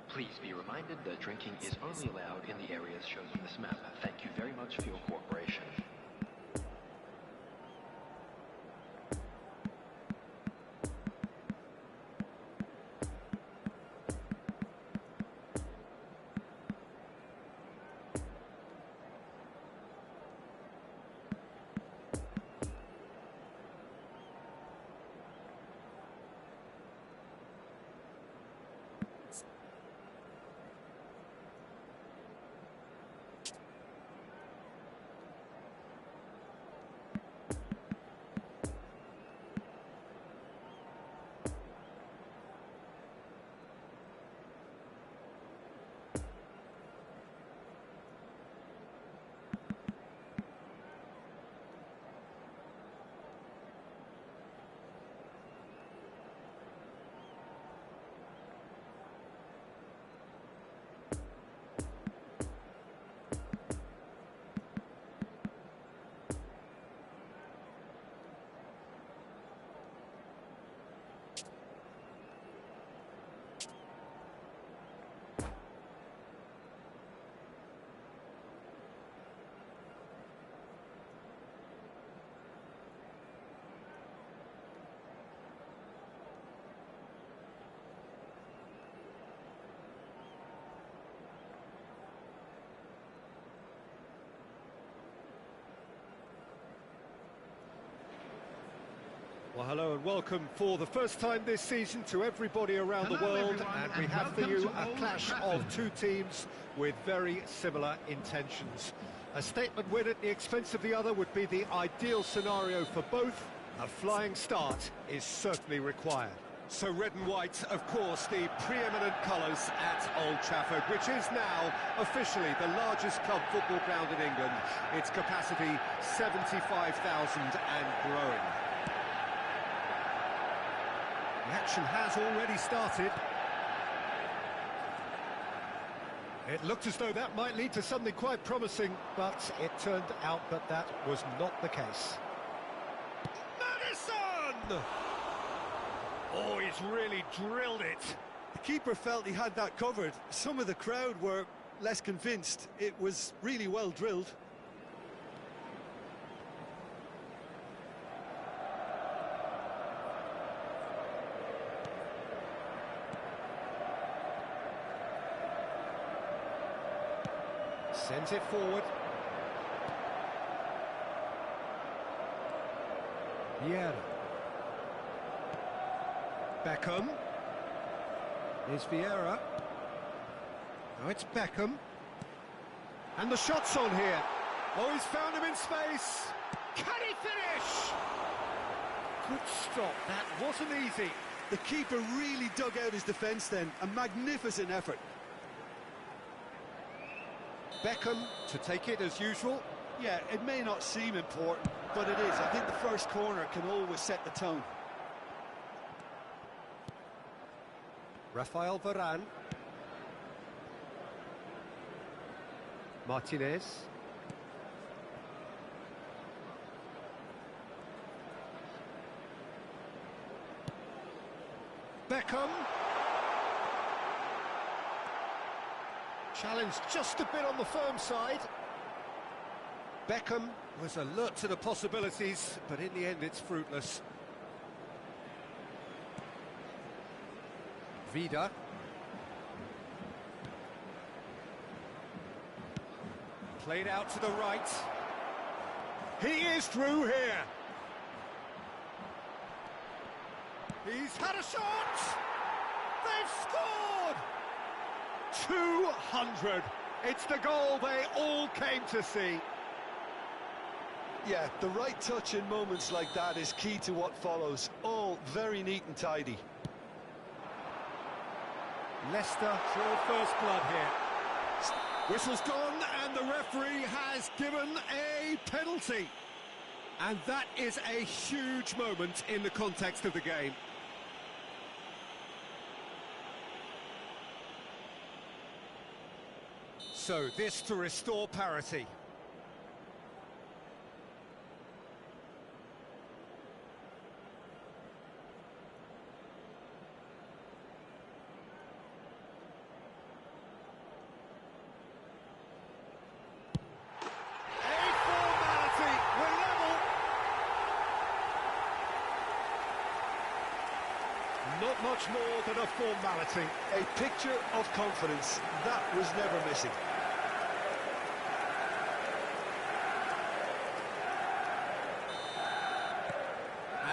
Please be reminded that drinking is only allowed in the areas shown on this map. Thank you very much for your cooperation. Well, hello and welcome for the first time this season to everybody around the world, and we have for you a clash of two teams with very similar intentions. A statement win at the expense of the other would be the ideal scenario for both. A flying start is certainly required. So red and white, of course, the preeminent colours at Old Trafford, which is now officially the largest club football ground in England. Its capacity 75,000 and growing. The action has already started. It looked as though that might lead to something quite promising, but it turned out that that was not the case. Madison! Oh, he's really drilled it. The keeper felt he had that covered. Some of the crowd were less convinced. It was really well drilled. Sends it forward. Vieira. Beckham. Here's Vieira. Now it's Beckham. And the shot's on here. Oh, he's found him in space. Can he finish? Good stop. That wasn't easy. The keeper really dug out his defence then. A magnificent effort. Beckham to take it as usual. Yeah, it may not seem important, but it is. I think the first corner can always set the tone. Rafael Varane. Martinez. Beckham. Challenge just a bit on the firm side. Beckham was alert to the possibilities, but in the end it's fruitless. Vida. Played out to the right. He is through here. He's had a shot! They've scored! 200. It's the goal they all came to see. Yeah, the right touch in moments like that is key to what follows. All very neat and tidy. Leicester draw first blood here. Whistle's gone and the referee has given a penalty. And that is a huge moment in the context of the game. So this to restore parity. Not much more than a formality. A picture of confidence. That was never missing.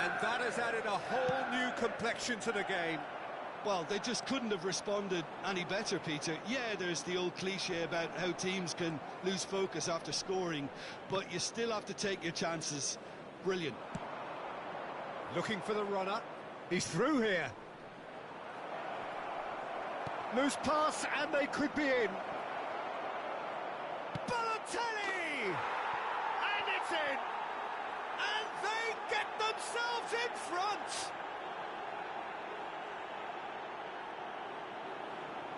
And that has added a whole new complexion to the game. Well, they just couldn't have responded any better, Peter. Yeah, there's the old cliche about how teams can lose focus after scoring, but you still have to take your chances. Brilliant. Looking for the runner. He's through here. Loose pass, and they could be in. Balotelli! And it's in! And they get themselves in front!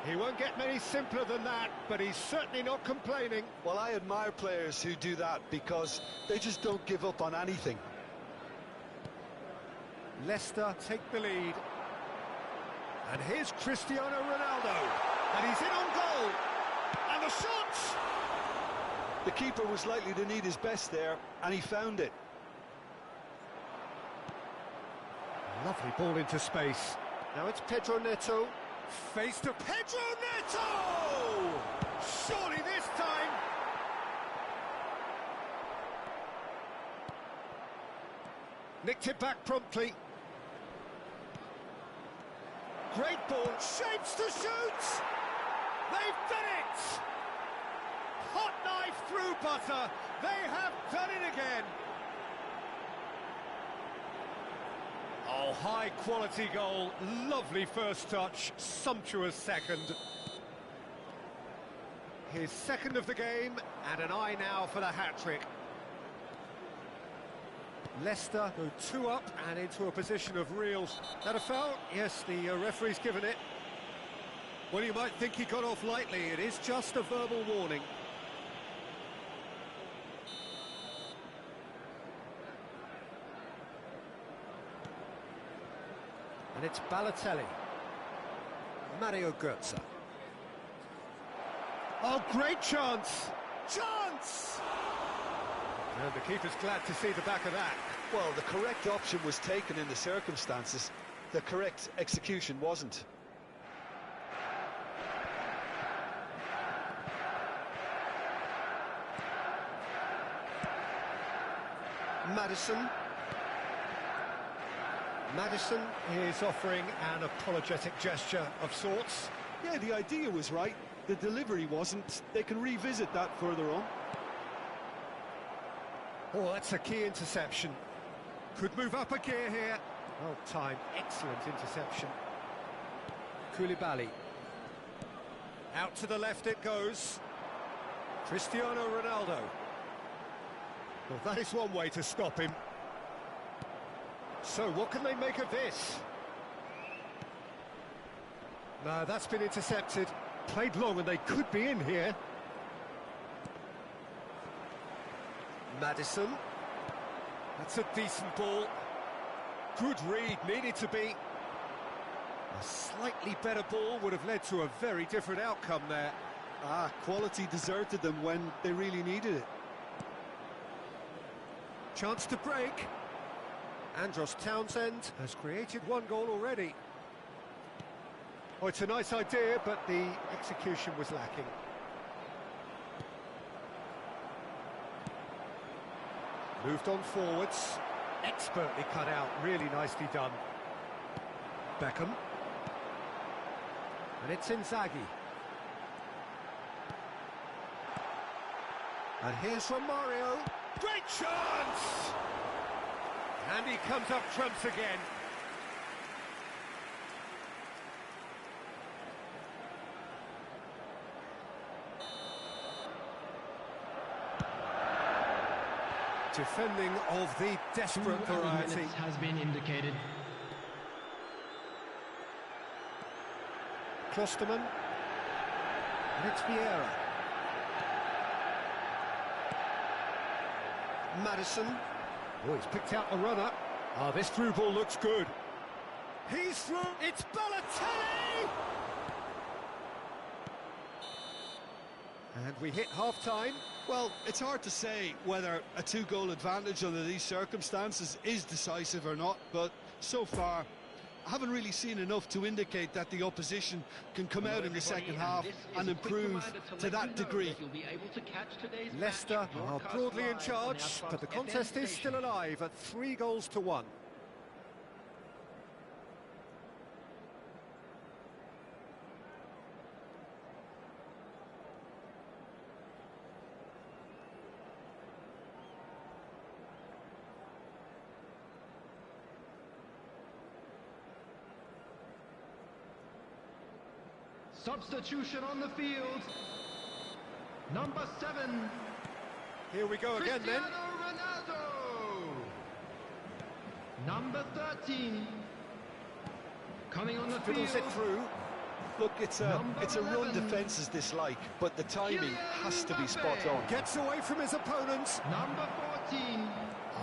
He won't get many simpler than that, but he's certainly not complaining. Well, I admire players who do that because they just don't give up on anything. Leicester take the lead. And here's Cristiano Ronaldo. And he's in on goal. And the shot! The keeper was likely to need his best there, and he found it. Lovely ball into space. Now it's Pedro Neto. Face to Pedro Neto! Surely this time! Nicked it back promptly. Great ball, shapes to shoot! They've done it! Hot knife through butter, they have done it again! Oh, high quality goal, lovely first touch, sumptuous second. His second of the game, and an eye now for the hat-trick. Leicester go 2 up and into a position of real... That a foul? Yes, the referee's given it. Well, you might think he got off lightly. It is just a verbal warning. And it's Balotelli. Mario Götze. Oh, great chance! Chance! And the keeper's glad to see the back of that. Well, the correct option was taken in the circumstances. The correct execution wasn't. Maddison is offering an apologetic gesture of sorts. Yeah, the idea was right. The delivery wasn't. They can revisit that further on. Oh, that's a key interception. Could move up a gear here. Well timed, excellent interception. Koulibaly. Out to the left it goes. Cristiano Ronaldo. Well, that is one way to stop him. So, what can they make of this? No, that's been intercepted. Played long and they could be in here. Maddison. That's a decent ball. Good read, needed to be. A slightly better ball would have led to a very different outcome there. Quality deserted them when they really needed it. Chance to break. Andros Townsend has created 1 goal already. Oh, it's a nice idea, but the execution was lacking. Moved on forwards. Expertly cut out, really nicely done. Beckham. And it's Inzaghi. And here's Romario. Great chance! And he comes up trumps again. Defending of the desperate variety. Has been indicated. Klosterman. And it's Vieira. Maddison. Oh, he's picked out the runner. Oh, this through ball looks good. He's through. It's Balotelli! And we hit half-time. Well, it's hard to say whether a 2-goal advantage under these circumstances is decisive or not, but so far I haven't really seen enough to indicate that the opposition can come out in the second half and improve to that degree. Leicester are broadly in charge, but the contest is still alive at 3-1. Substitution on the field. Number 7. Here we go again then. Ronaldo. Number 13. Coming on the Fiddles field. it through. Look, it's a run defences dislike, but the timing has to be spot on. Gets away from his opponents. Number 14.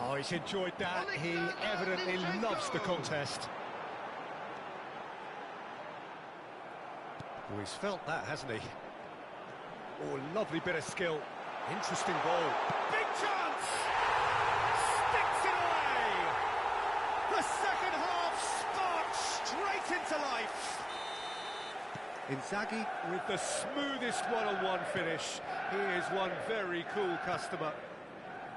Oh, he's enjoyed that. He evidently loves the contest. Oh, he's felt that, hasn't he? Oh, lovely bit of skill. Interesting ball. Big chance! Sticks it away! The second half sparks straight into life. Inzaghi with the smoothest one-on-one finish. He is one very cool customer.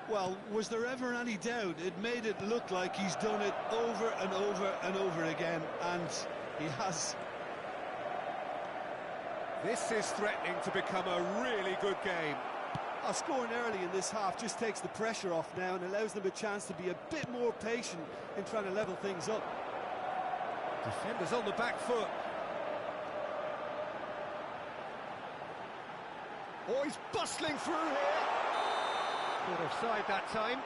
Well, was there ever any doubt? It made it look like he's done it over and over and over again, and he has. This is threatening to become a really good game. Scoring early in this half just takes the pressure off now and allows them a chance to be a bit more patient in trying to level things up. Defenders on the back foot. Oh, he's bustling through here. Good offside that time.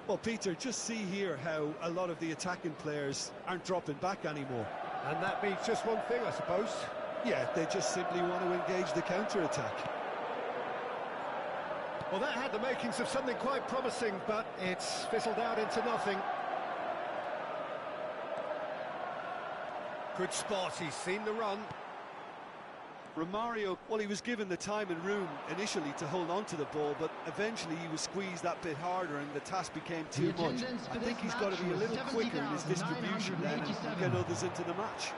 Well, Peter, just see here how a lot of the attacking players aren't dropping back anymore. And that means just one thing, I suppose. Yeah, they just simply want to engage the counter-attack. Well, that had the makings of something quite promising, but it's fizzled out into nothing. Good spot, he's seen the run. Romario, well, he was given the time and room initially to hold on to the ball, but eventually he was squeezed that bit harder and the task became too much. I think he's got to be a little quicker in his distribution then and get others into the match.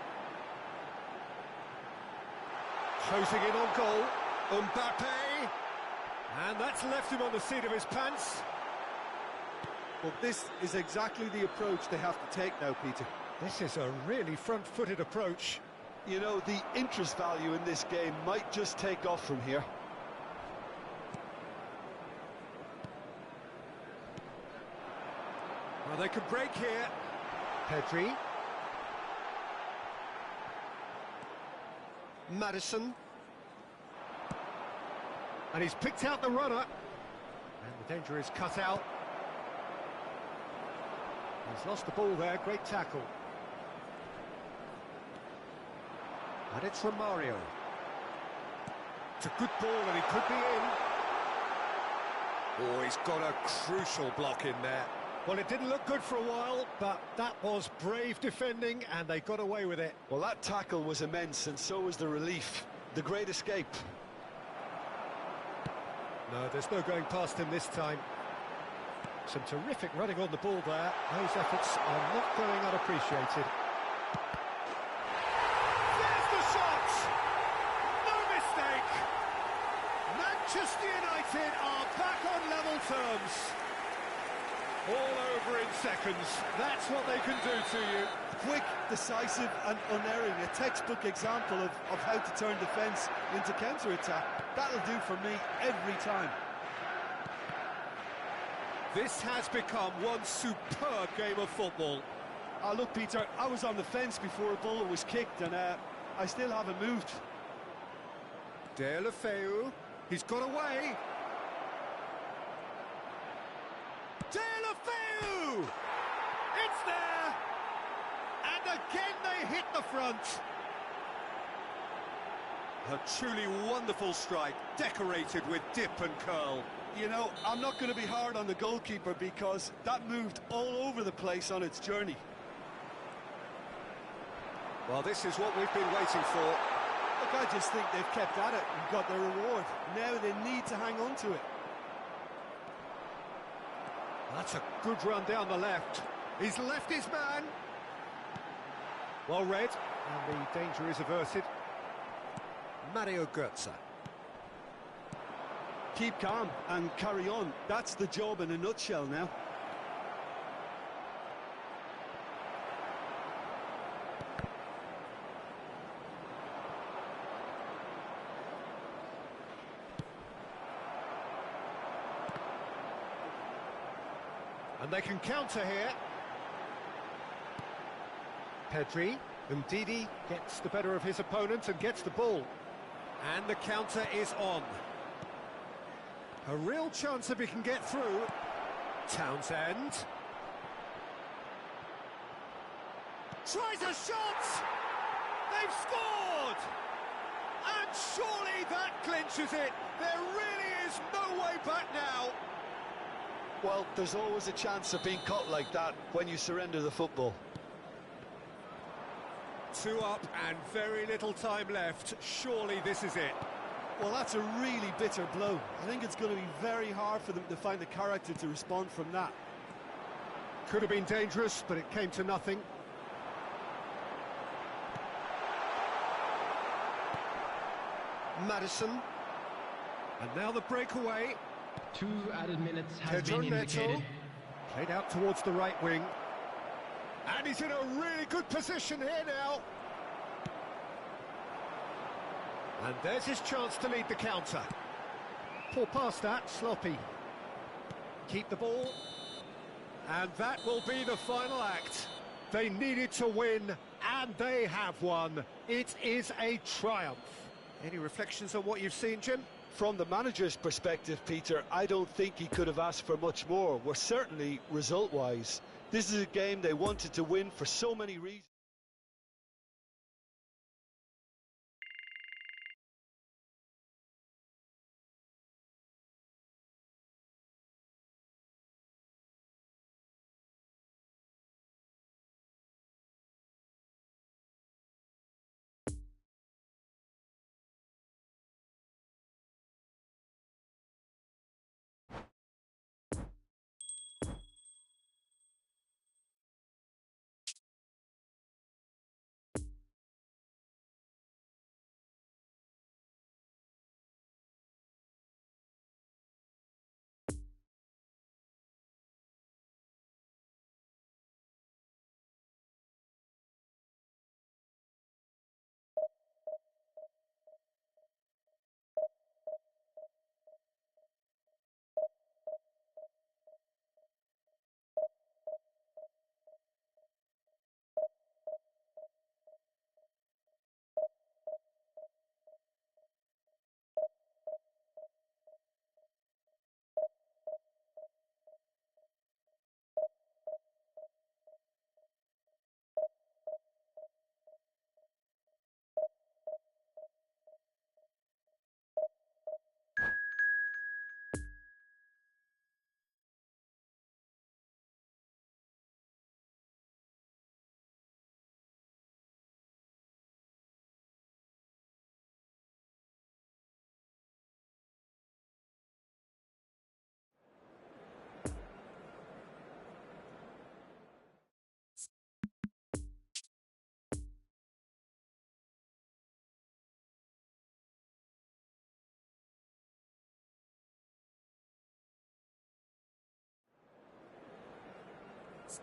Closing in on goal, Mbappe, and that's left him on the seat of his pants. Well, this is exactly the approach they have to take now, Peter. This is a really front-footed approach. You know, the interest value in this game might just take off from here. Well, they could break here. Pedri. Maddison. And he's picked out the runner. And the danger is cut out. He's lost the ball there, great tackle. And it's Romario. It's a good ball and he could be in. Oh, he's got a crucial block in there. Well, it didn't look good for a while, but that was brave defending and they got away with it. Well, that tackle was immense and so was the relief. The great escape. No, there's no going past him this time. Some terrific running on the ball there. Those efforts are not going unappreciated. Manchester United are back on level terms. All over in seconds. That's what they can do to you. Quick, decisive and unerring. A textbook example of how to turn defence into counter-attack. That'll do for me every time. This has become one superb game of football. Look, Peter, I was on the fence before a ball was kicked and I still haven't moved. Deulofeu. He's got away. Deulofeu! It's there! And again they hit the front. A truly wonderful strike, decorated with dip and curl. You know, I'm not going to be hard on the goalkeeper because that moved all over the place on its journey. Well, this is what we've been waiting for. Look, I just think they've kept at it and got their reward. Now they need to hang on to it. That's a good run down the left. He's left his man. Well read, and the danger is averted. Mario Götze. Keep calm and carry on. That's the job in a nutshell now. And they can counter here. Pedri, Umtiti gets the better of his opponent and gets the ball. And the counter is on. A real chance if he can get through. Townsend. Tries a shot! They've scored! And surely that clinches it. There really is no way back now. Well, there's always a chance of being caught like that when you surrender the football. 2 up and very little time left. Surely this is it. Well, that's a really bitter blow. I think it's going to be very hard for them to find the character to respond from that. Could have been dangerous, but it came to nothing. Madison. And now the breakaway. 2 added minutes has Pedro been Neto. indicated. Played out towards the right wing. And he's in a really good position here now. And there's his chance to lead the counter. Poor pass that, sloppy. Keep the ball. And that will be the final act. They needed to win, and they have won. It is a triumph. Any reflections on what you've seen, Jim? From the manager's perspective, Peter, I don't think he could have asked for much more. Well, certainly result-wise. This is a game they wanted to win for so many reasons.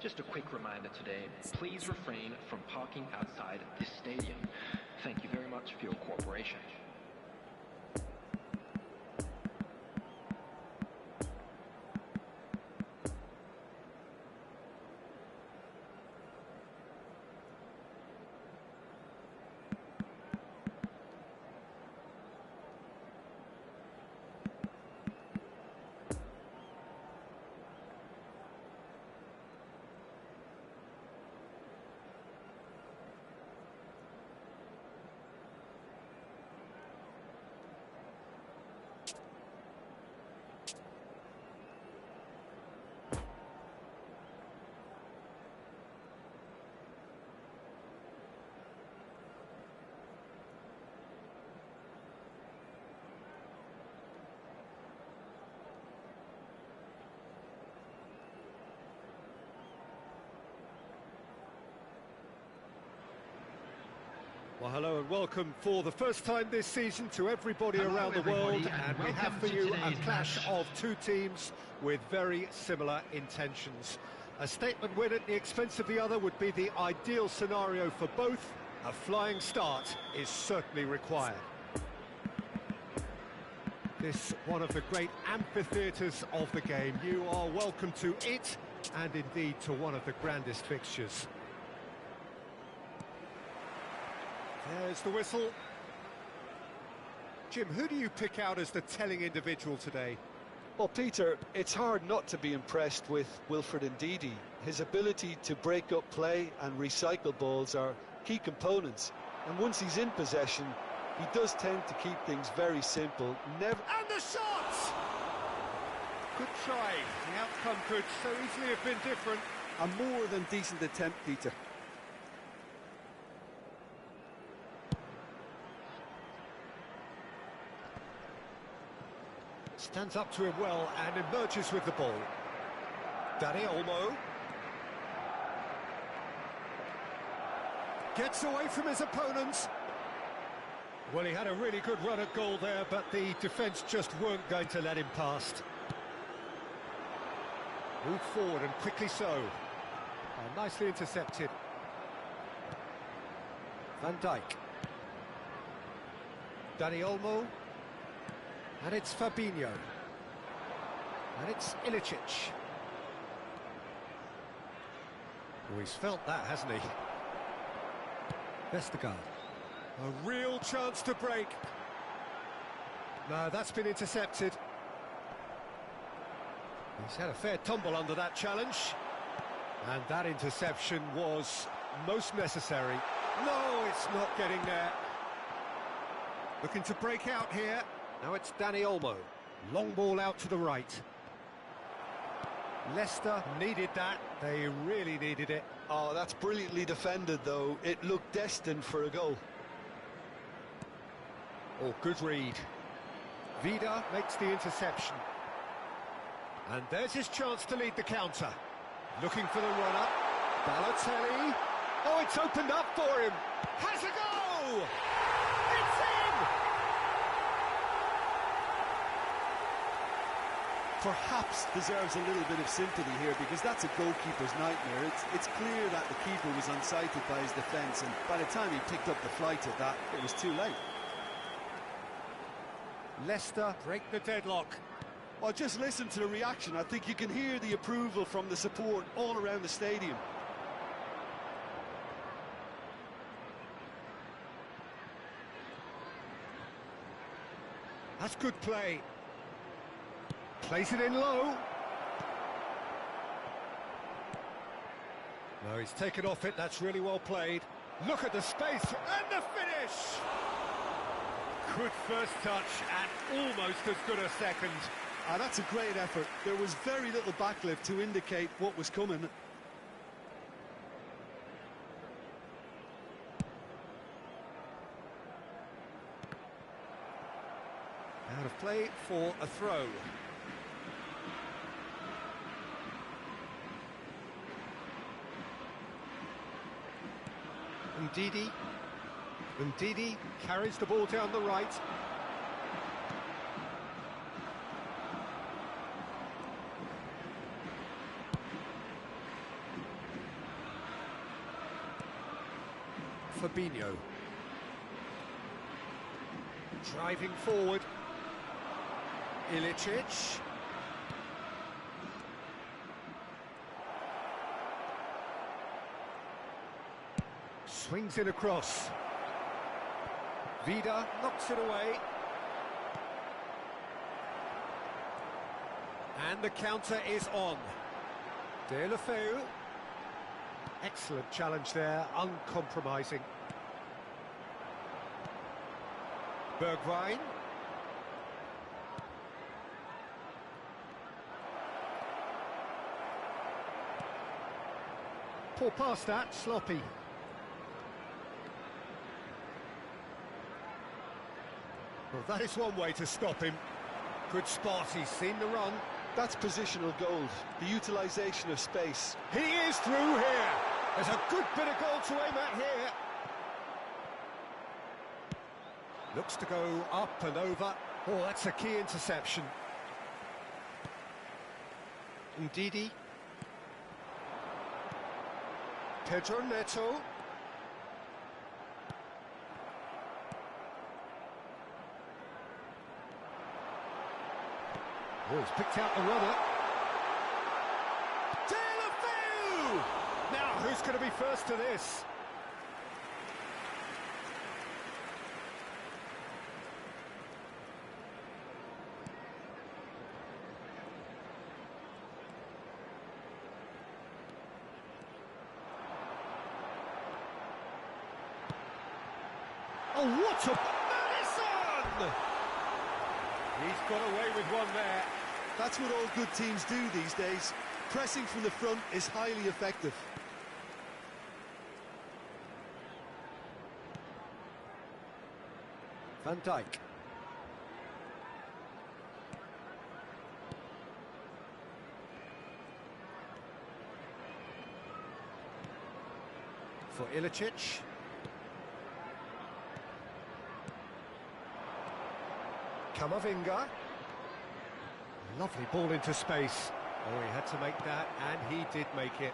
Just a quick reminder today, please refrain from parking outside this stadium. Thank you very much for your cooperation. Well, hello and welcome for the first time this season to everybody Hello, around the world, everybody, and and we have welcome for to you a today's clash match. of two teams with very similar intentions. A statement win at the expense of the other would be the ideal scenario for both. A flying start is certainly required. This one of the great amphitheatres of the game. You are welcome to it, and indeed to one of the grandest fixtures. There's the whistle. Jim, who do you pick out as the telling individual today? Well, Peter, it's hard not to be impressed with Wilfred Ndidi. His ability to break up play and recycle balls are key components. And once he's in possession, he does tend to keep things very simple. Never. And the shot! Good try. The outcome could so easily have been different. A more than decent attempt, Peter. Stands up to him well and emerges with the ball. Danny Olmo. Gets away from his opponents. Well, he had a really good run at goal there, but the defence just weren't going to let him past. Move forward, and quickly so. Oh, nicely intercepted. Van Dijk. Danny Olmo. And it's Fabinho. And it's Ilicic. Oh, he's felt that, hasn't he? Vestergaard. A real chance to break. No, that's been intercepted. He's had a fair tumble under that challenge. And that interception was most necessary. No, it's not getting there. Looking to break out here. Now it's Danny Olmo. Long ball out to the right. Leicester needed that. They really needed it. Oh, that's brilliantly defended, though. It looked destined for a goal. Oh, good read. Vida makes the interception. And there's his chance to lead the counter. Looking for the run-up. Balotelli. Oh, it's opened up for him. Has a go! It's in! Perhaps deserves a little bit of sympathy here, because that's a goalkeeper's nightmare. It's clear that the keeper was unsighted by his defence, and by the time he picked up the flight at that, it was too late. Leicester break the deadlock. Well, just listen to the reaction. I think you can hear the approval from the support all around the stadium. That's good play. Plays it in low. No, he's taken off it. That's really well played. Look at the space and the finish! Good first touch and almost as good a second. That's a great effort. There was very little backlift to indicate what was coming. Out of play for a throw. Ndidi carries the ball down the right. Fabinho. Driving forward. Ilicic. Swings it across. Vida knocks it away. And the counter is on. De La Feu. Excellent challenge there, uncompromising. Bergwijn. Poor pass that, sloppy. Well, that is one way to stop him. Good spot, he's seen the run. That's positional gold, the utilisation of space. He is through here. There's a good bit of goal to aim at here. Looks to go up and over. Oh, that's a key interception. Ndidi. Pedro Neto. Oh, he's picked out the runner. De La Feu! Now, who's going to be first to this? Oh, what a... Madison! He's got away with one there. That's what all good teams do these days. Pressing from the front is highly effective. Van Dijk. for Ilicic. Kamavinga. Lovely ball into space. Oh, he had to make that, and he did make it.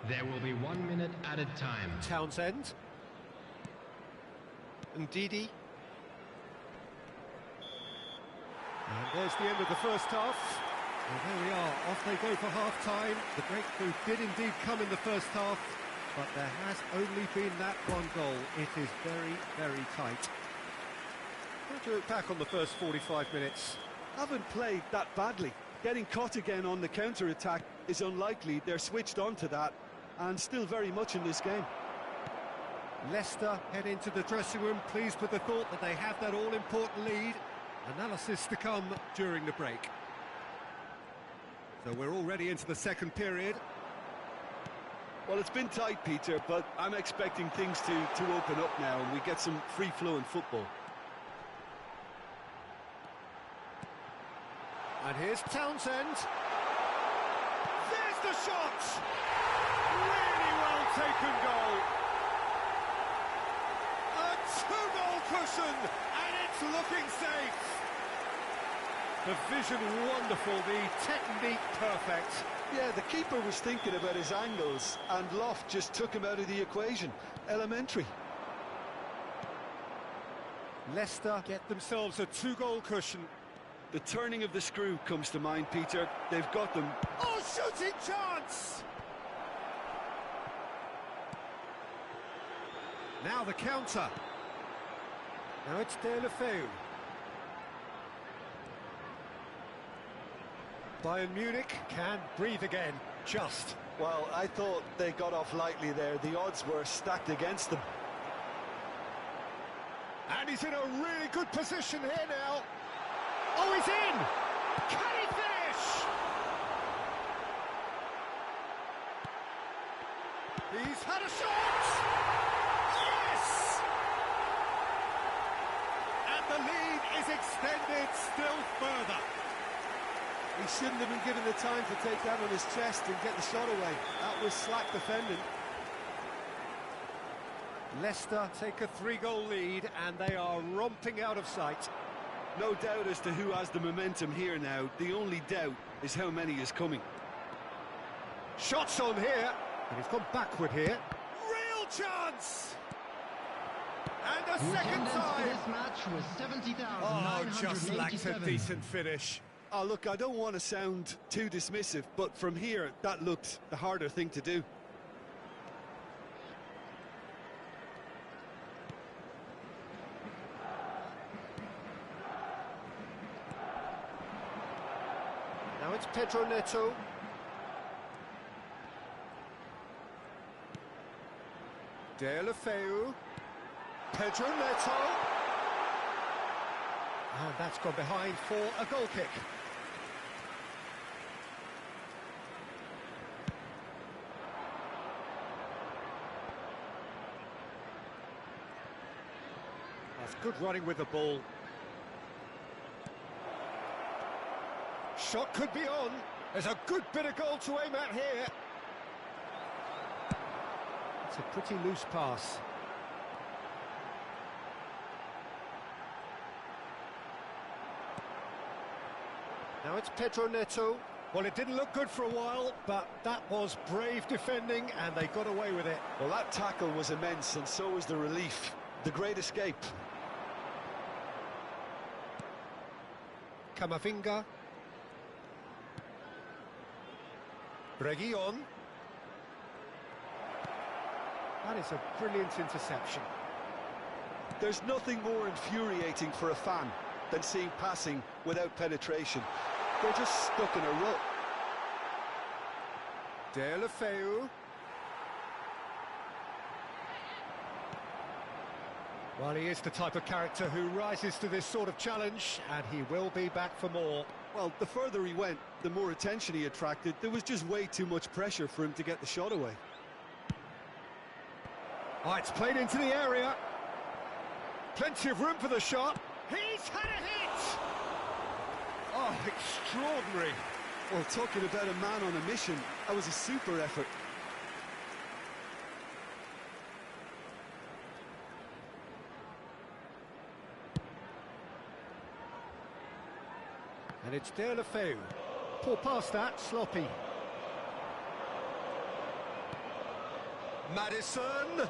There will be 1 minute added time. Townsend. Ndidi. And there's the end of the first half. And there we are, off they go for half-time. The breakthrough did indeed come in the first half, but there has only been that one goal. It is very, very tight. How do you look back on the first 45 minutes? Haven't played that badly. Getting caught again on the counter-attack is unlikely. They're switched on to that, and still very much in this game. Leicester head into the dressing room pleased with the thought that they have that all-important lead. Analysis to come during the break. So we're already into the second period. Well, it's been tight, Peter, but I'm expecting things to open up now and we get some free-flowing football. And here's Townsend. There's the shot! Really well taken goal. A two-goal cushion, and it's looking safe. The vision wonderful, the technique perfect. Yeah, the keeper was thinking about his angles, and Loft just took him out of the equation. Elementary. Leicester get themselves a two-goal cushion. The turning of the screw comes to mind, Peter. They've got them. Oh, shooting chance! Now the counter. Now it's Deulofeu. Bayern Munich can breathe again, just. Well, I thought they got off lightly there. The odds were stacked against them. And he's in a really good position here now. Oh, he's in! Can he finish? He's had a shot! Yes! And the lead is extended still further. He shouldn't have been given the time to take that on his chest and get the shot away. That was slack defending. Leicester take a three-goal lead and they are romping out of sight. No doubt as to who has the momentum here now. The only doubt is how many is coming. Shots on here, and he's gone backward here. Real chance! And a second time! This match was 70,987. Oh, just lacked a decent finish. Oh, look, I don't want to sound too dismissive, but from here, that looked the harder thing to do. Now it's Pedro Neto. Deulofeu. Pedro Neto. And that's gone behind for a goal kick. That's good running with the ball. Shot could be on. There's a good bit of goal to aim at here. It's a pretty loose pass. Now it's Pedro Neto. Well, it didn't look good for a while, but that was brave defending, and they got away with it. Well, that tackle was immense, and so was the relief. The great escape. Kamavinga. Reguilon. That is a brilliant interception. There's nothing more infuriating for a fan than seeing passing without penetration. They're just stuck in a rut. Deulofeu. Well, he is the type of character who rises to this sort of challenge, and he will be back for more. Well, the further he went, the more attention he attracted. There was just way too much pressure for him to get the shot away. Oh, it's played into the area. Plenty of room for the shot. He's had a hit! Oh, extraordinary. Well, talking about a man on a mission, that was a super effort. And it's De La Feu. Poor pass that, sloppy. Maddison!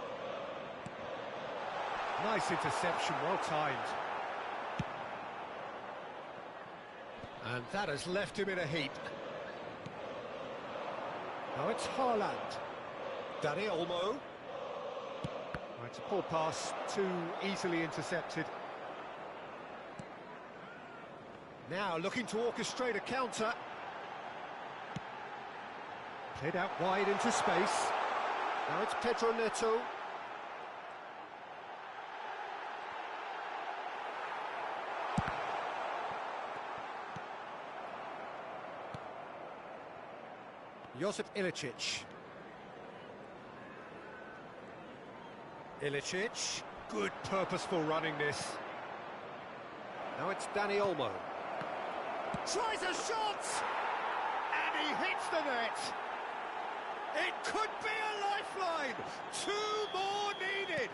Nice interception, well timed. And that has left him in a heap. Now it's Haaland. Dani Olmo. Right, it's a poor pass, too easily intercepted. Now looking to orchestrate a counter. Played out wide into space. Now it's Pedro Neto. Josip Ilicic. Ilicic. Good purposeful running this. Now it's Dani Olmo. Tries a shot! And he hits the net! It could be a lifeline! 2 more needed!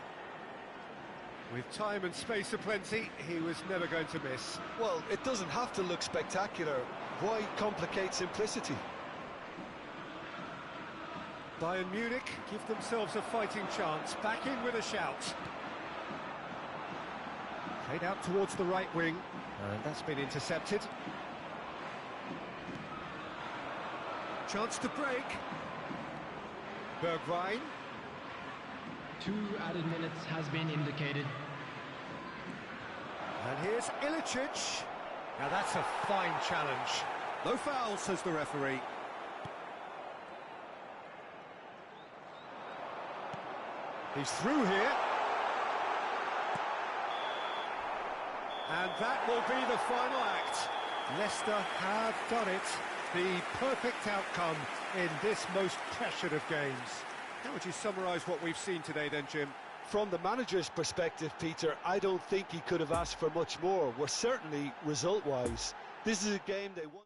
With time and space aplenty, he was never going to miss. Well, it doesn't have to look spectacular. Why complicate simplicity? Bayern Munich give themselves a fighting chance, back in with a shout. Played out towards the right wing, and that's been intercepted. Chance to break. Bergwijn. 2 added minutes has been indicated. And here's Ilicic. Now that's a fine challenge. No foul, says the referee. He's through here. And that will be the final act. Leicester have done it. The perfect outcome in this most pressured of games. How would you summarise what we've seen today then, Jim? From the manager's perspective, Peter, I don't think he could have asked for much more. Well, certainly result-wise. This is a game they won.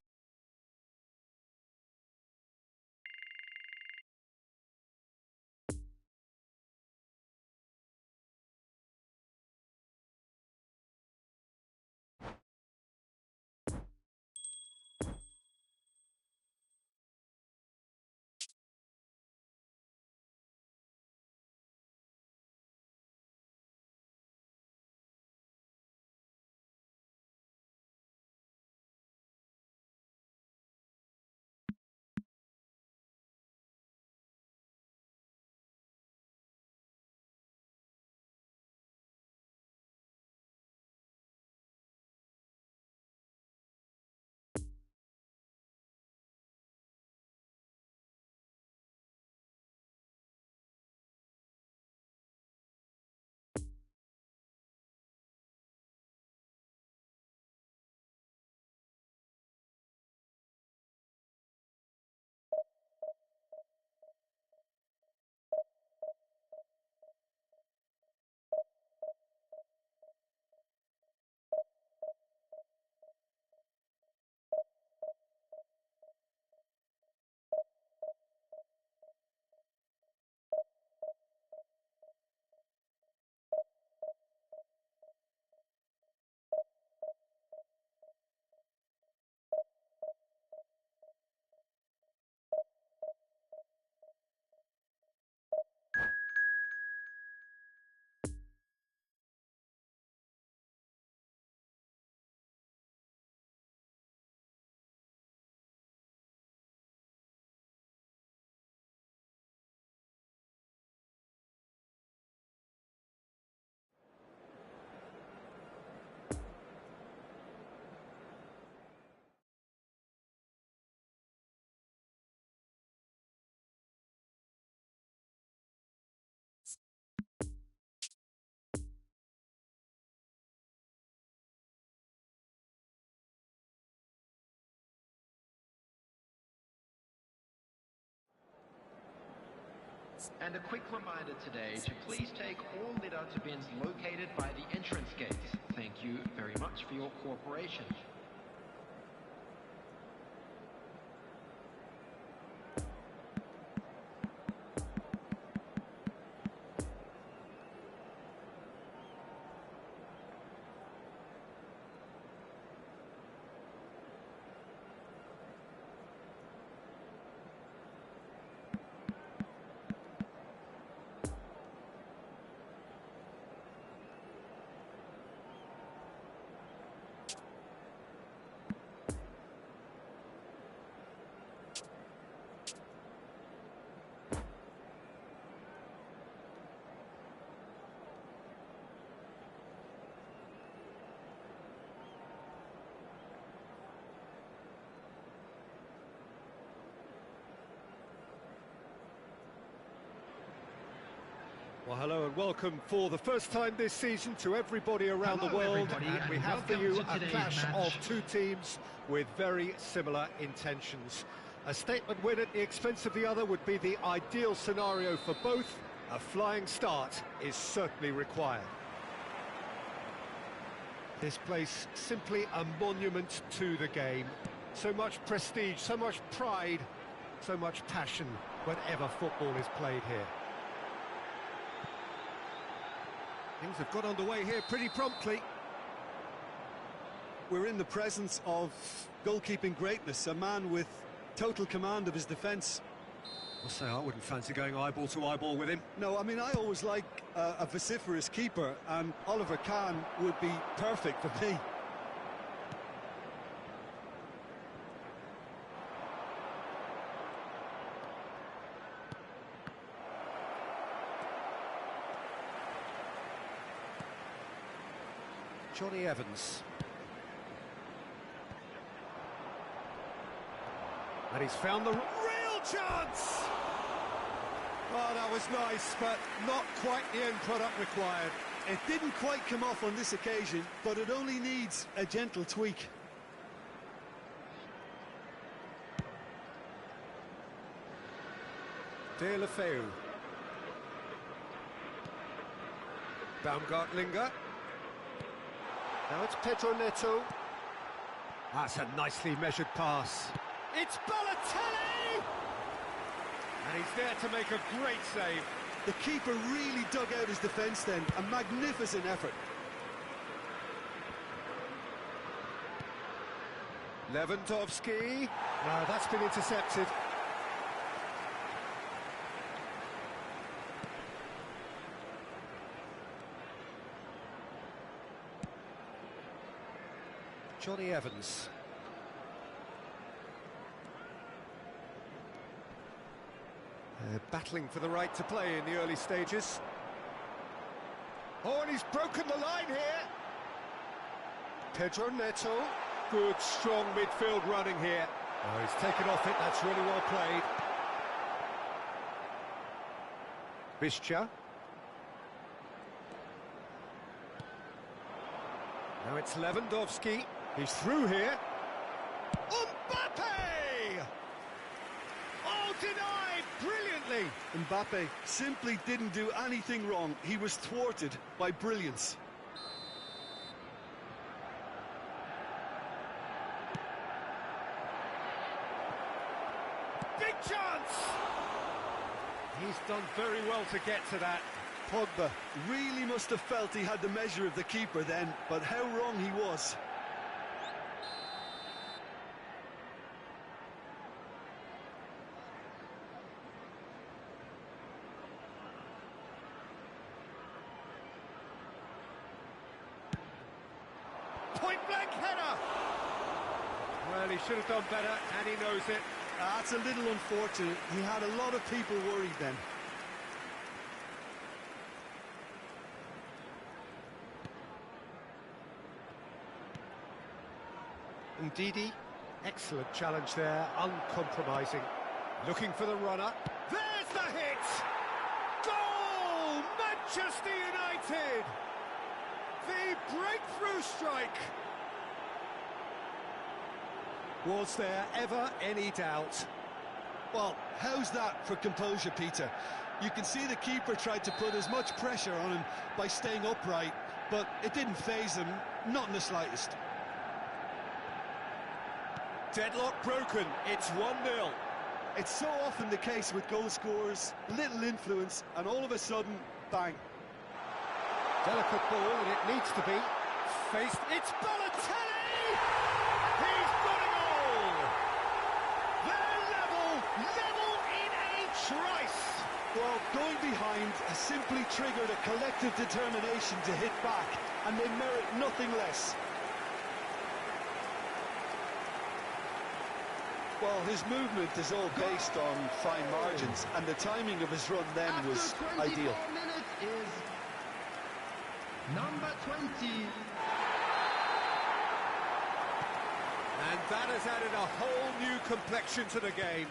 And a quick reminder today to please take all litter to bins located by the entrance gates. Thank you very much for your cooperation. Well, hello and welcome for the first time this season to everybody around the world. And we have for you a clash of two teams with very similar intentions. A statement win at the expense of the other would be the ideal scenario for both. A flying start is certainly required. This place simply a monument to the game. So much prestige, so much pride, so much passion whenever football is played here. Things have got underway here pretty promptly. We're in the presence of goalkeeping greatness, a man with total command of his defence. I'll say I wouldn't fancy going eyeball to eyeball with him. No, I mean, I always like a vociferous keeper, and Oliver Kahn would be perfect for me. Johnny Evans. And he's found the real chance! Oh, that was nice, but not quite the end product required. It didn't quite come off on this occasion, but it only needs a gentle tweak. De La Feu. Baumgartlinger. Now it's Pedro Neto. That's a nicely measured pass. It's Balotelli! And he's there to make a great save. The keeper really dug out his defence then. A magnificent effort. Lewandowski. No, that's been intercepted. Johnny Evans. Battling for the right to play in the early stages. Oh, and he's broken the line here. Pedro Neto. Good, strong midfield running here. Oh, he's taken off it. That's really well played. Bischa. Now it's Lewandowski. He's through here. Mbappe! Oh, denied brilliantly. Mbappe simply didn't do anything wrong. He was thwarted by brilliance. Big chance! He's done very well to get to that. Pogba really must have felt he had the measure of the keeper then, but how wrong he was. Point-blank header! Well, he should have done better, and he knows it. That's a little unfortunate. He had a lot of people worried then. Ndidi, excellent challenge there, uncompromising. Looking for the runner. There's the hit! Goal! Manchester United! The breakthrough strike! Was there ever any doubt? Well, how's that for composure, Peter? You can see the keeper tried to put as much pressure on him by staying upright, but it didn't faze him, not in the slightest. Deadlock broken, it's 1-0. It's so often the case with goal scorers, little influence, and all of a sudden, bang. Delicate ball, and it needs to be faced. It's Balotelli! He's got it all! They're level in a trice! Well, going behind has simply triggered a collective determination to hit back, and they merit nothing less. Well, his movement is all based on fine margins, and the timing of his run then was ideal. Minutes is number 20. And that has added a whole new complexion to the game.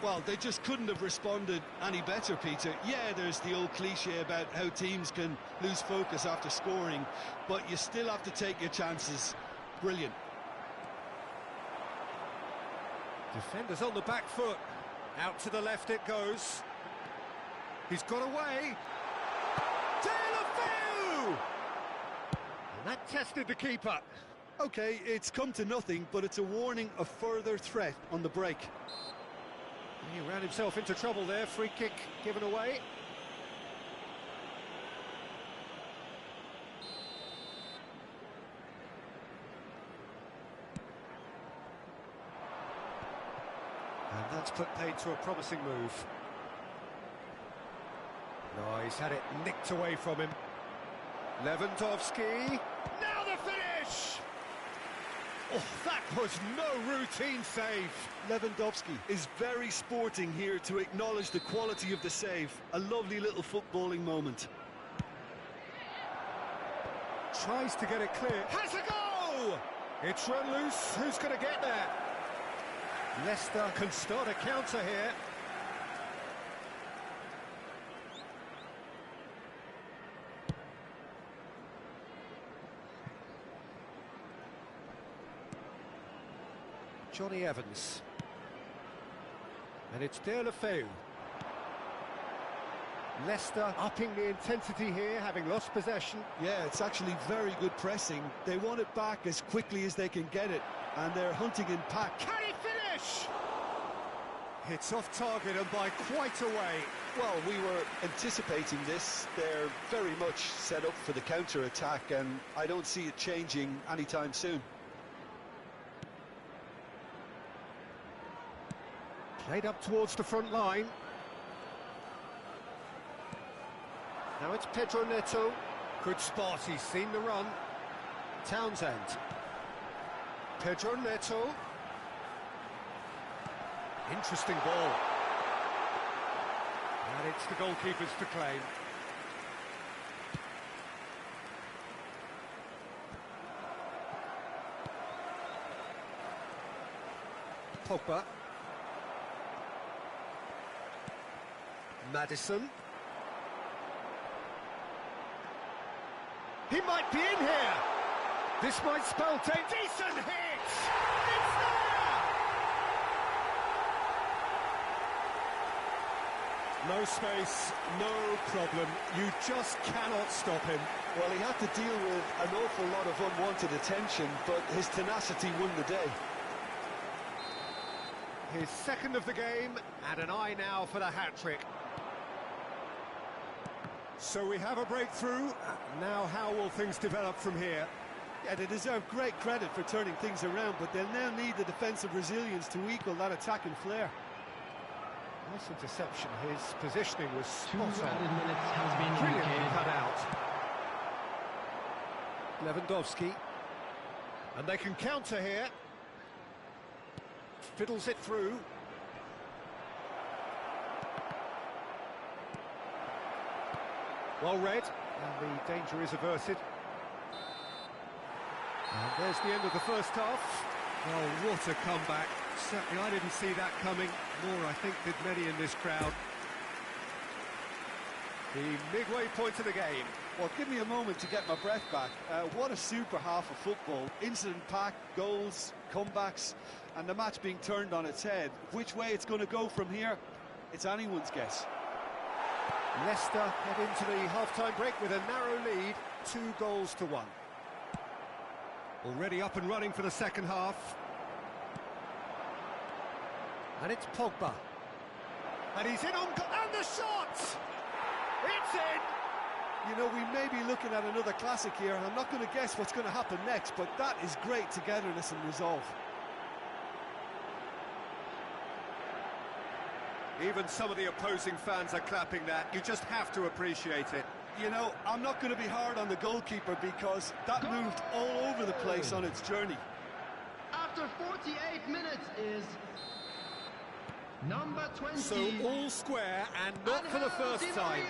Well, they just couldn't have responded any better, Peter. Yeah, there's the old cliche about how teams can lose focus after scoring, but you still have to take your chances. Brilliant. Defenders on the back foot. Out to the left it goes. He's got away. And that tested the keeper. Okay, it's come to nothing, but it's a warning of further threat on the break. He ran himself into trouble there. Free kick given away. And that's put paid to a promising move. No, he's had it nicked away from him. Lewandowski. Now the finish! Oh, that was no routine save. Lewandowski is very sporting here to acknowledge the quality of the save. A lovely little footballing moment. Tries to get it clear. Has a go! It's run loose. Who's going to get there? Leicester can start a counter here. Johnny Evans. And it's Deulofeu. Leicester upping the intensity here, having lost possession. Yeah, it's actually very good pressing. They want it back as quickly as they can get it, and they're hunting in pack. Can he finish? It's off target and by quite a way. Well, we were anticipating this. They're very much set up for the counter-attack, and I don't see it changing anytime soon. Played up towards the front line. Now it's Pedro Neto. Good spot, he's seen the run. Townsend. Pedro Neto. Interesting ball. And it's the goalkeepers to claim. Pogba. Maddison. He might be in here. This might spell take. Decent hit. It's there. No space, no problem. You just cannot stop him. Well, he had to deal with an awful lot of unwanted attention, but his tenacity won the day. His second of the game, and an eye now for the hat-trick. So we have a breakthrough. Now how will things develop from here? Yeah, they deserve great credit for turning things around, but they'll now need the defensive resilience to equal that attacking flair. Nice interception. His positioning was spot 2 on. added minutes has been Brilliantly indicated. cut out. Lewandowski. And they can counter here. Fiddles it through. Well read, and the danger is averted. And there's the end of the first half. Oh, what a comeback. Certainly I didn't see that coming, nor I think did many in this crowd. The midway point of the game. Well, give me a moment to get my breath back. What a super half of football. Incident-packed, goals, comebacks, and the match being turned on its head. Which way it's going to go from here, it's anyone's guess. Leicester head into the half-time break with a narrow lead, 2-1. Already up and running for the second half. And it's Pogba. And he's in on... And the shot! It's in! You know, we may be looking at another classic here, and I'm not going to guess what's going to happen next, but that is great togetherness and resolve. Even some of the opposing fans are clapping that. You just have to appreciate it. You know, I'm not going to be hard on the goalkeeper because that moved all over the place on its journey. After 48 minutes is number 20. So all square and not for the first time.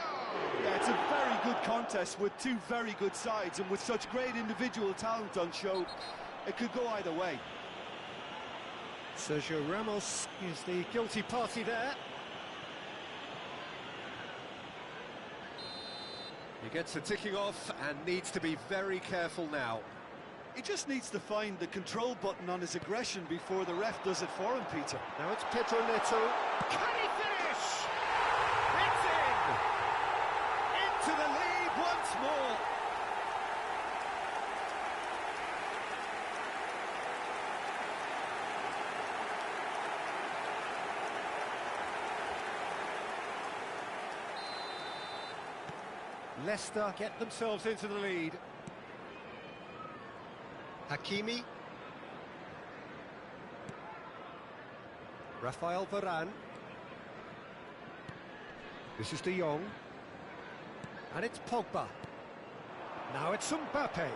Yeah, it's a very good contest with two very good sides, and with such great individual talent on show, it could go either way. Sergio Ramos is the guilty party there. He gets the ticking off and needs to be very careful now. He just needs to find the control button on his aggression before the ref does it for him, Peter. Now it's Pedro Neto. Can he finish? It's in! Into the lead once more. Leicester get themselves into the lead. Hakimi. Rafael Varane. This is De Jong. And it's Pogba. Now it's Mbappe.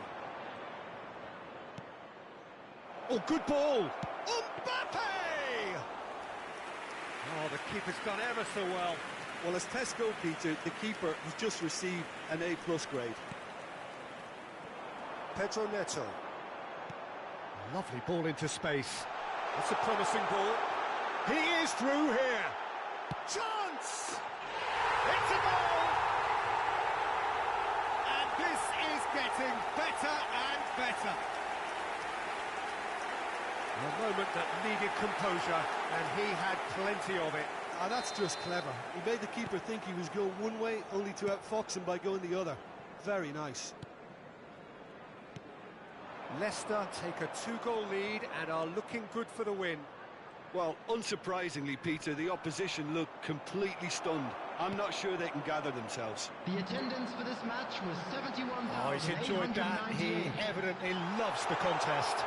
Oh, good ball! Mbappe! Oh, the keeper's done ever so well. Well, as tests go, Peter, the keeper has just received an A+ grade. Pedro Neto. Lovely ball into space. That's a promising ball. He is through here. Chance! It's a goal! And this is getting better and better. A moment that needed composure, and he had plenty of it. Ah, that's just clever. He made the keeper think he was going one way, only to outfox him by going the other. Very nice. Leicester take a 2-goal lead and are looking good for the win. Well, unsurprisingly, Peter, the opposition look completely stunned. I'm not sure they can gather themselves. The attendance for this match was 71,898. Oh, he's enjoyed that. He evidently loves the contest.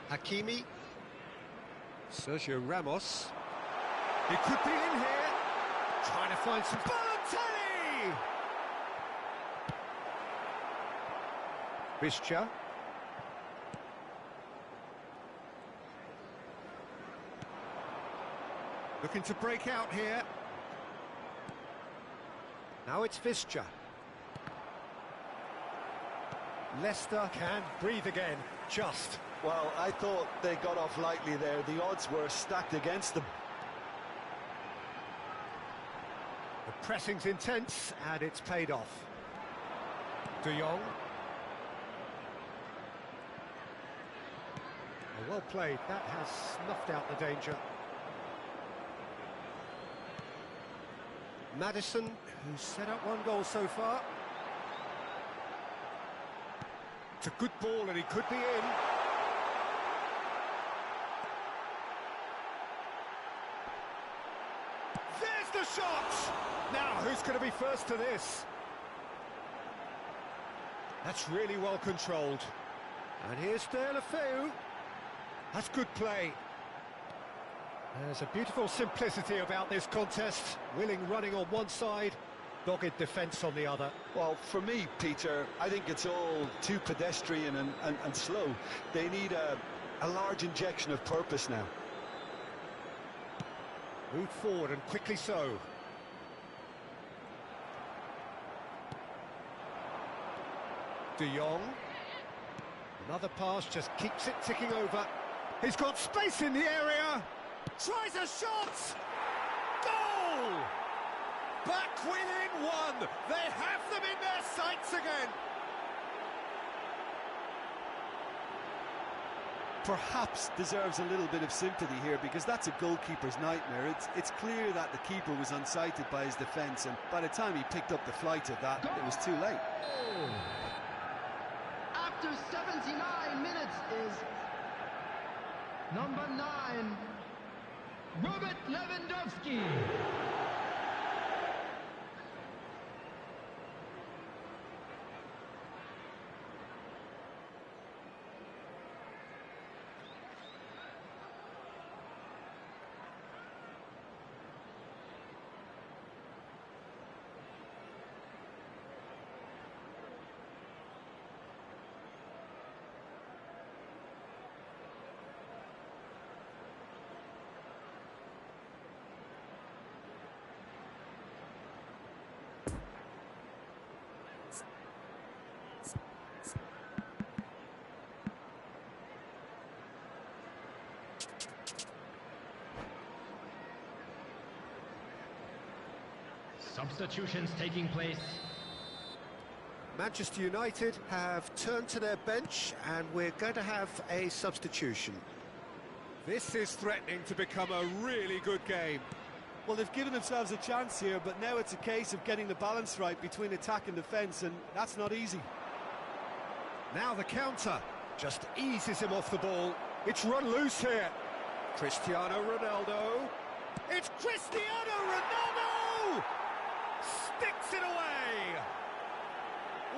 Hakimi. Sergio Ramos. He could be in here. Trying to find some... Balotelli! Visca. Looking to break out here. Now it's Visca. Leicester can breathe again, just. Well, I thought they got off lightly there. The odds were stacked against them. The pressing's intense, and it's paid off. De Jong. Oh, well played. That has snuffed out the danger. Maddison, who's set up 1 goal so far. It's a good ball, and he could be in. There's the shot! Now, who's going to be first to this? That's really well controlled. And here's Deulofeu. That's good play. There's a beautiful simplicity about this contest. Willing running on one side, dogged defence on the other. Well, for me, Peter, I think it's all too pedestrian and slow. They need a large injection of purpose now. Moved forward, and quickly so. De Jong. Another pass, just keeps it ticking over. He's got space in the area. Tries a shot. Goal! Back within 1. They have them in their sights again. Perhaps deserves a little bit of sympathy here, because that's a goalkeeper's nightmare. It's clear that the keeper was unsighted by his defence, and by the time he picked up the flight of that, it was too late. After 79 minutes is number 9, Robert Lewandowski. Substitutions taking place. Manchester United have turned to their bench, and we're going to have a substitution. This is threatening to become a really good game. Well, they've given themselves a chance here, but now it's a case of getting the balance right between attack and defence, and that's not easy. Now the counter just eases him off the ball. It's run loose here. Cristiano Ronaldo. It's Cristiano Ronaldo! Sticks it away!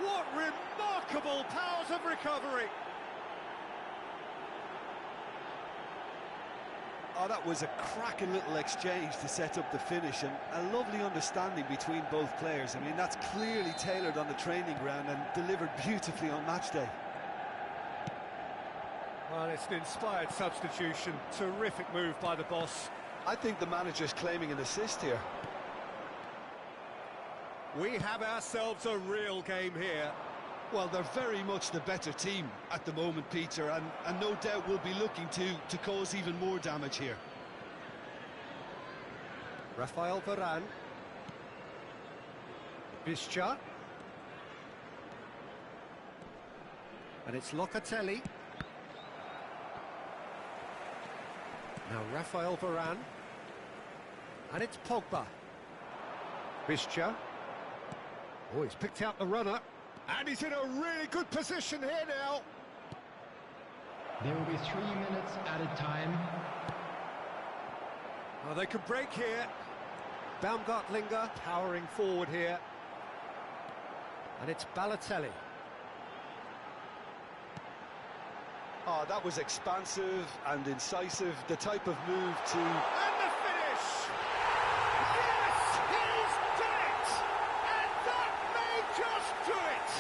What remarkable powers of recovery! Oh, that was a cracking little exchange to set up the finish, and a lovely understanding between both players. I mean, that's clearly tailored on the training ground and delivered beautifully on match day. Well, it's an inspired substitution. Terrific move by the boss. I think the manager's claiming an assist here. We have ourselves a real game here. Well, they're very much the better team at the moment, Peter, and no doubt will be looking to cause even more damage here. Rafael Varane. Bischa. And it's Locatelli. Now Rafael Varane. And it's Pogba. Bischa. Oh, he's picked out the runner. And he's in a really good position here now. There will be 3 minutes added time. Oh, they can break here. Baumgartlinger powering forward here. And it's Balotelli. Oh, that was expansive and incisive, the type of move to... And the finish! Yes, he's done it! And that may just do it!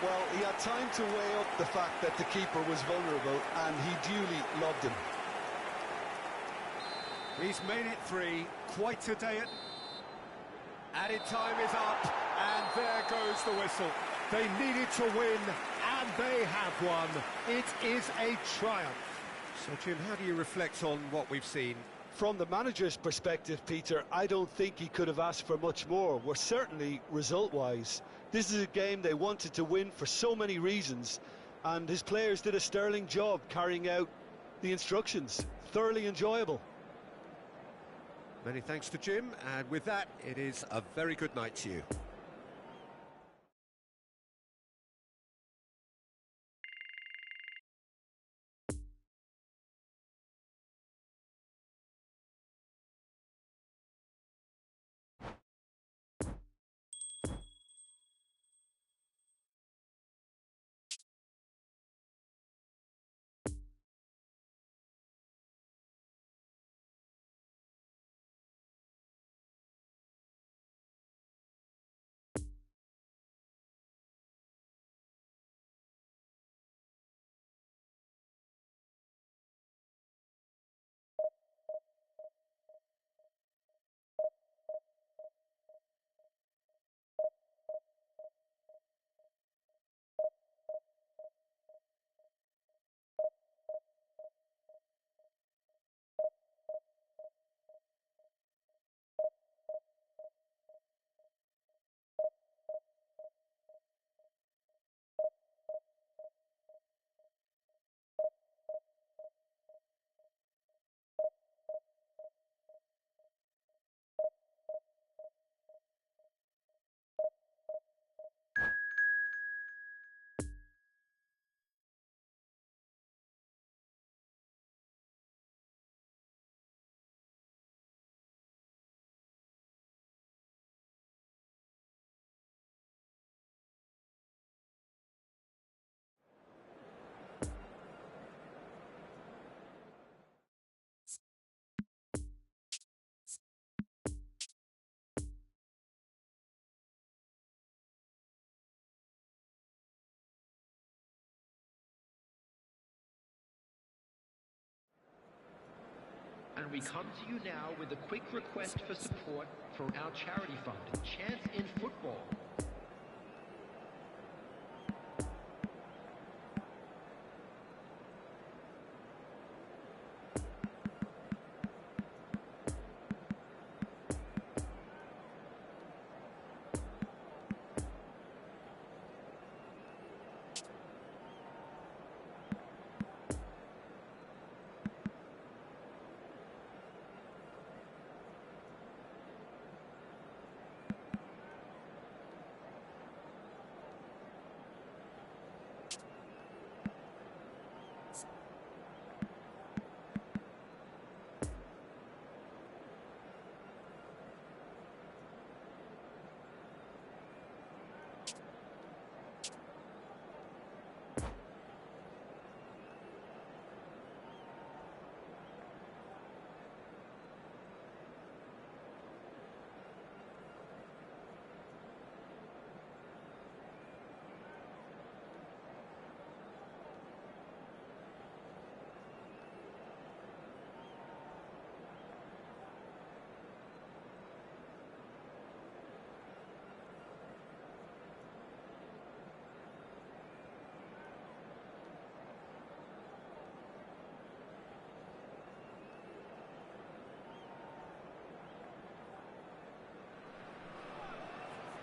Well, he had time to weigh up the fact that the keeper was vulnerable, and he duly lobbed him. He's made it 3, quite a day at... Added time is up, and there goes the whistle. They needed to win, and they have won. It is a triumph. So, Jim, how do you reflect on what we've seen? From the manager's perspective, Peter, I don't think he could have asked for much more. Well, certainly result-wise. This is a game they wanted to win for so many reasons, and his players did a sterling job carrying out the instructions. Thoroughly enjoyable. Many thanks to Jim, and with that, it is a very good night to you. And we come to you now with a quick request for support for our charity fund, Chance in Football.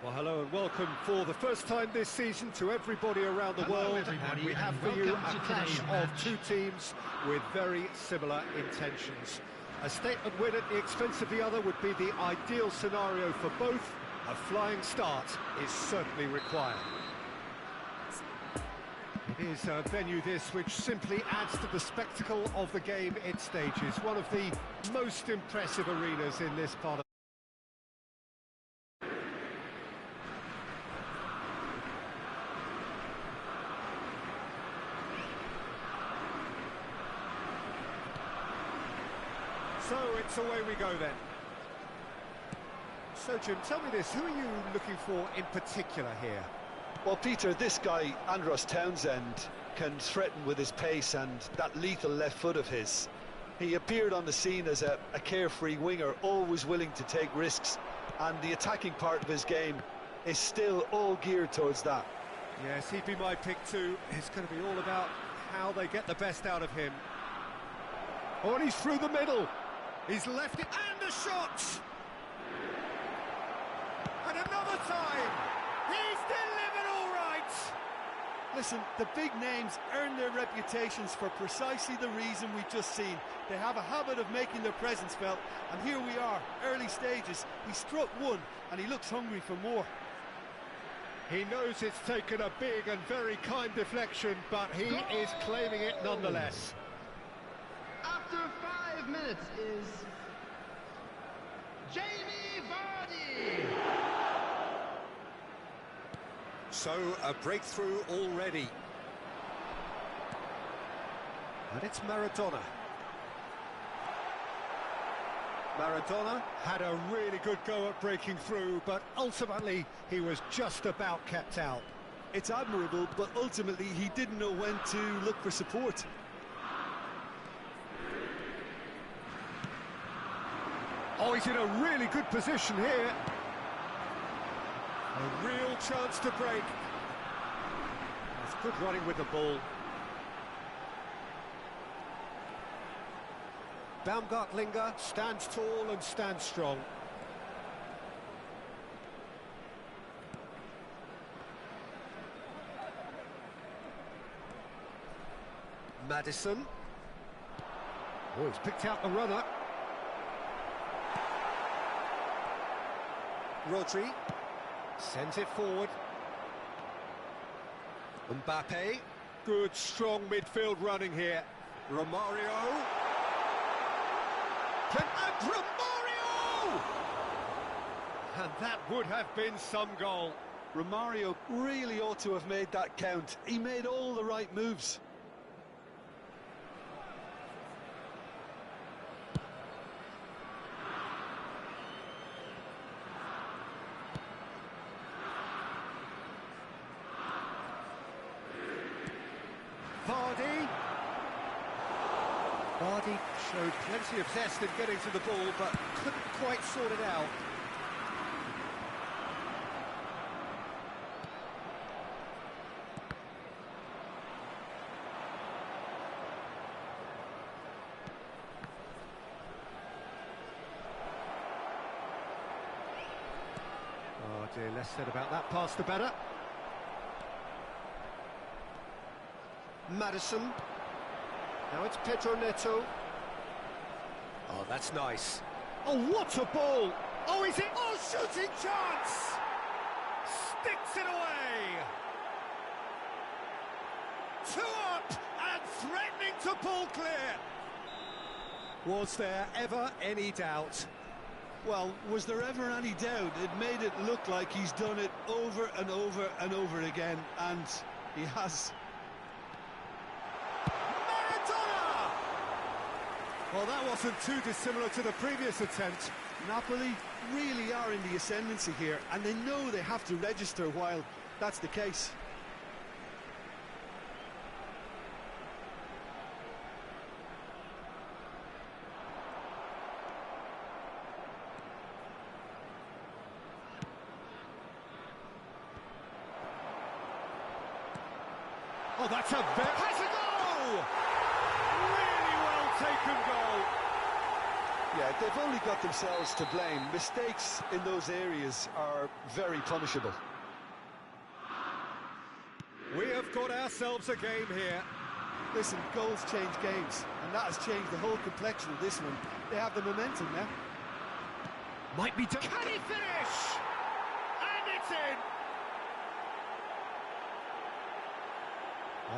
Well, hello and welcome for the first time this season to everybody around the Hello, world. everybody, And we have and for you welcome a to clash today's of match. two teams with very similar intentions. A statement win at the expense of the other would be the ideal scenario for both. A flying start is certainly required. It is a venue this which simply adds to the spectacle of the game it stages. One of the most impressive arenas in this part of So it's away we go then. So Jim, tell me this, who are you looking for in particular here? Well, Peter, this guy, Andros Townsend, can threaten with his pace and that lethal left foot of his. He appeared on the scene as a carefree winger, always willing to take risks, and the attacking part of his game is still all geared towards that. Yes, he'd be my pick too. It's going to be all about how they get the best out of him. Oh, and he's through the middle. He's left it, and the shot! And another time! He's delivered all right! Listen, the big names earn their reputations for precisely the reason we've just seen. They have a habit of making their presence felt, and here we are, early stages. He struck one, and he looks hungry for more. He knows it's taken a big and very kind deflection, but he is claiming it nonetheless. After 5 minutes is Jamie Vardy. So, a breakthrough already. And it's Maradona. Maradona had a really good go at breaking through, but ultimately he was just about kept out. It's admirable, but ultimately he didn't know when to look for support. Oh, he's in a really good position here. A real chance to break. That's good running with the ball. Baumgartlinger stands tall and stands strong. Maddison. Oh, he's picked out the runner. Rodri sends it forward. Mbappe. Good, strong midfield running here. Romario. And Romario! And that would have been some goal. Romario really ought to have made that count. He made all the right moves. Vardy showed plenty of zest in getting to the ball, but couldn't quite sort it out. Oh dear, less said about that pass the better. Maddison. Now it's Pedro Neto. Oh, that's nice. Oh, what a ball! Oh, is it? Oh, shooting chance! Sticks it away! 2 up and threatening to pull clear. Was there ever any doubt? Well, was there ever any doubt? It made it look like he's done it over and over and over again, and he has. Well, that wasn't too dissimilar to the previous attempt. Napoli really are in the ascendancy here, and they know they have to register while that's the case. Oh, that's a very... Has a goal! Really well taken goal. Yeah, they've only got themselves to blame. Mistakes in those areas are very punishable. We have got ourselves a game here. Listen, goals change games, and that has changed the whole complexion of this one. They have the momentum now. Might be done. Can he finish? And it's in!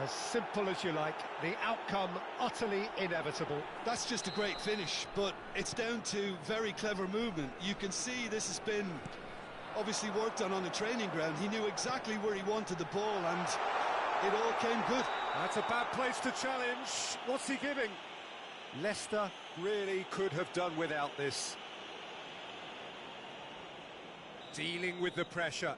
As simple as you like, the outcome utterly inevitable. That's just a great finish, but it's down to very clever movement. You can see this has been obviously worked on the training ground. He knew exactly where he wanted the ball, and it all came good. That's a bad place to challenge. What's he giving? Leicester really could have done without this. Dealing with the pressure.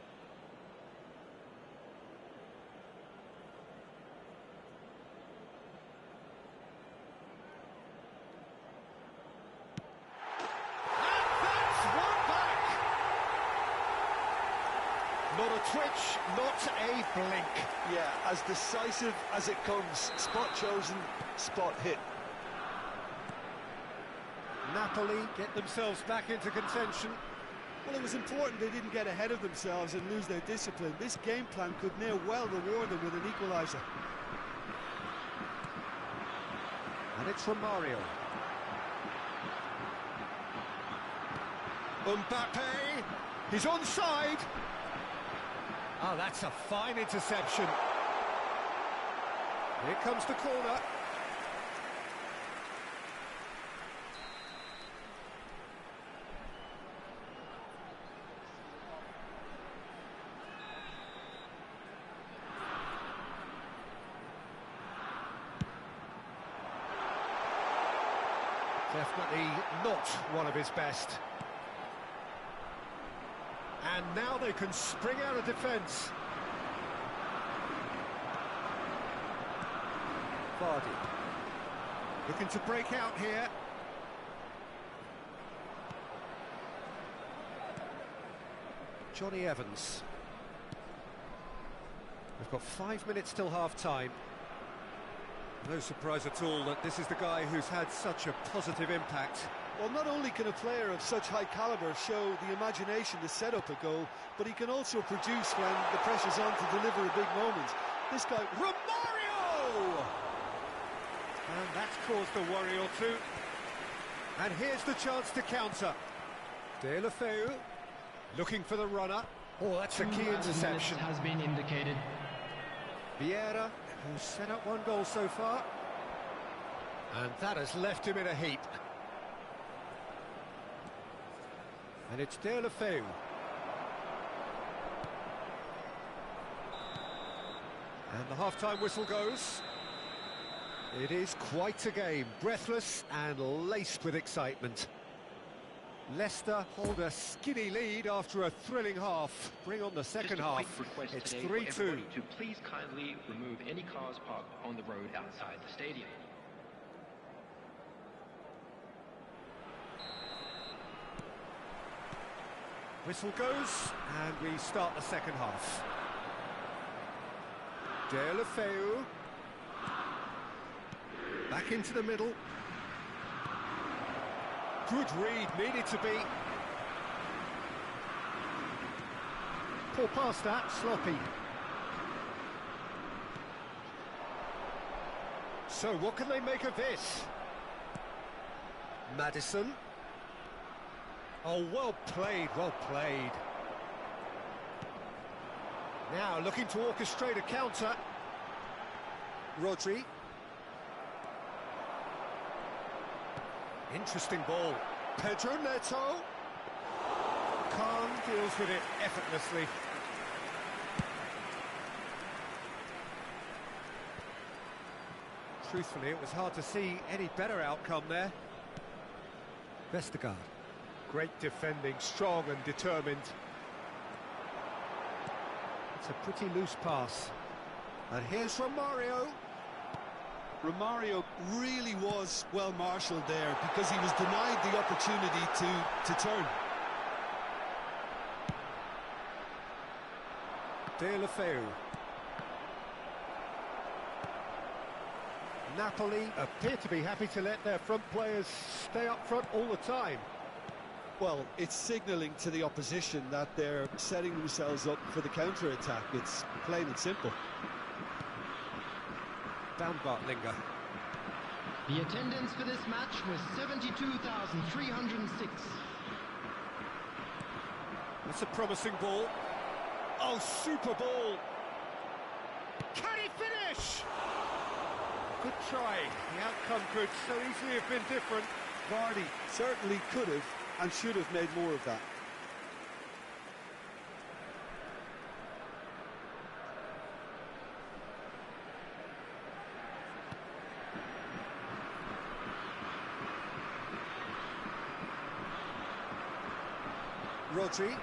Not a twitch, not a blink. Yeah, as decisive as it comes. Spot chosen, spot hit. Napoli get themselves back into contention. Well, it was important they didn't get ahead of themselves and lose their discipline. This game plan could now well reward them with an equaliser. And it's from Mario. Mbappe, he's onside. Oh, that's a fine interception. Here comes the corner. Definitely not one of his best. And now they can spring out of defence. Vardy looking to break out here. Johnny Evans. We've got 5 minutes till half-time. No surprise at all that this is the guy who's had such a positive impact. Well, not only can a player of such high calibre show the imagination to set up a goal, but he can also produce when the pressure's on to deliver a big moment. This guy, Romario! And that's caused a worry or two. And here's the chance to counter. De La Feu looking for the runner. Oh, that's a key interception. Has been indicated. Vieira, who's set up one goal so far. And that has left him in a heap. And it's De La Feu. And the half-time whistle goes. It is quite a game, breathless and laced with excitement. Leicester hold a skinny lead after a thrilling half. Bring on the second half. It's 3-2. To please kindly remove any cars parked on the road outside the stadium. Whistle goes, and we start the second half. De La Feu. Back into the middle. Good read, needed to be. Poor pass that, sloppy. So what can they make of this? Maddison. Oh, well played, well played. Now looking to orchestrate a counter. Rodri. Interesting ball. Pedro Neto. Khan deals with it effortlessly. Truthfully, it was hard to see any better outcome there. Vestergaard. Great defending, strong and determined. It's a pretty loose pass. And here's Romario. Romario really was well marshalled there because he was denied the opportunity to turn. De La Feu. Napoli appear to be happy to let their front players stay up front all the time. Well, it's signalling to the opposition that they're setting themselves up for the counter-attack. It's plain and simple. Baumgartlinger. The attendance for this match was 72,306. That's a promising ball. Oh, super ball. Can he finish? Good try. The outcome could so easily have been different. Vardy certainly could have and should have made more of that. Rodri.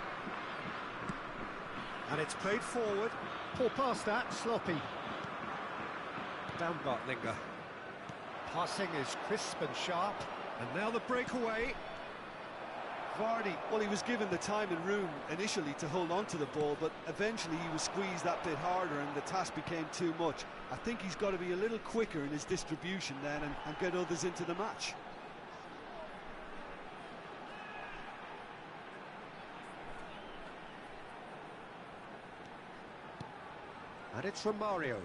And it's played forward. Poor pass that, sloppy. Baumgartlinger. Passing is crisp and sharp. And now the breakaway. Vardy, well, he was given the time and room initially to hold on to the ball, but eventually he was squeezed that bit harder and the task became too much. I think he's got to be a little quicker in his distribution then and get others into the match. And it's from Mario.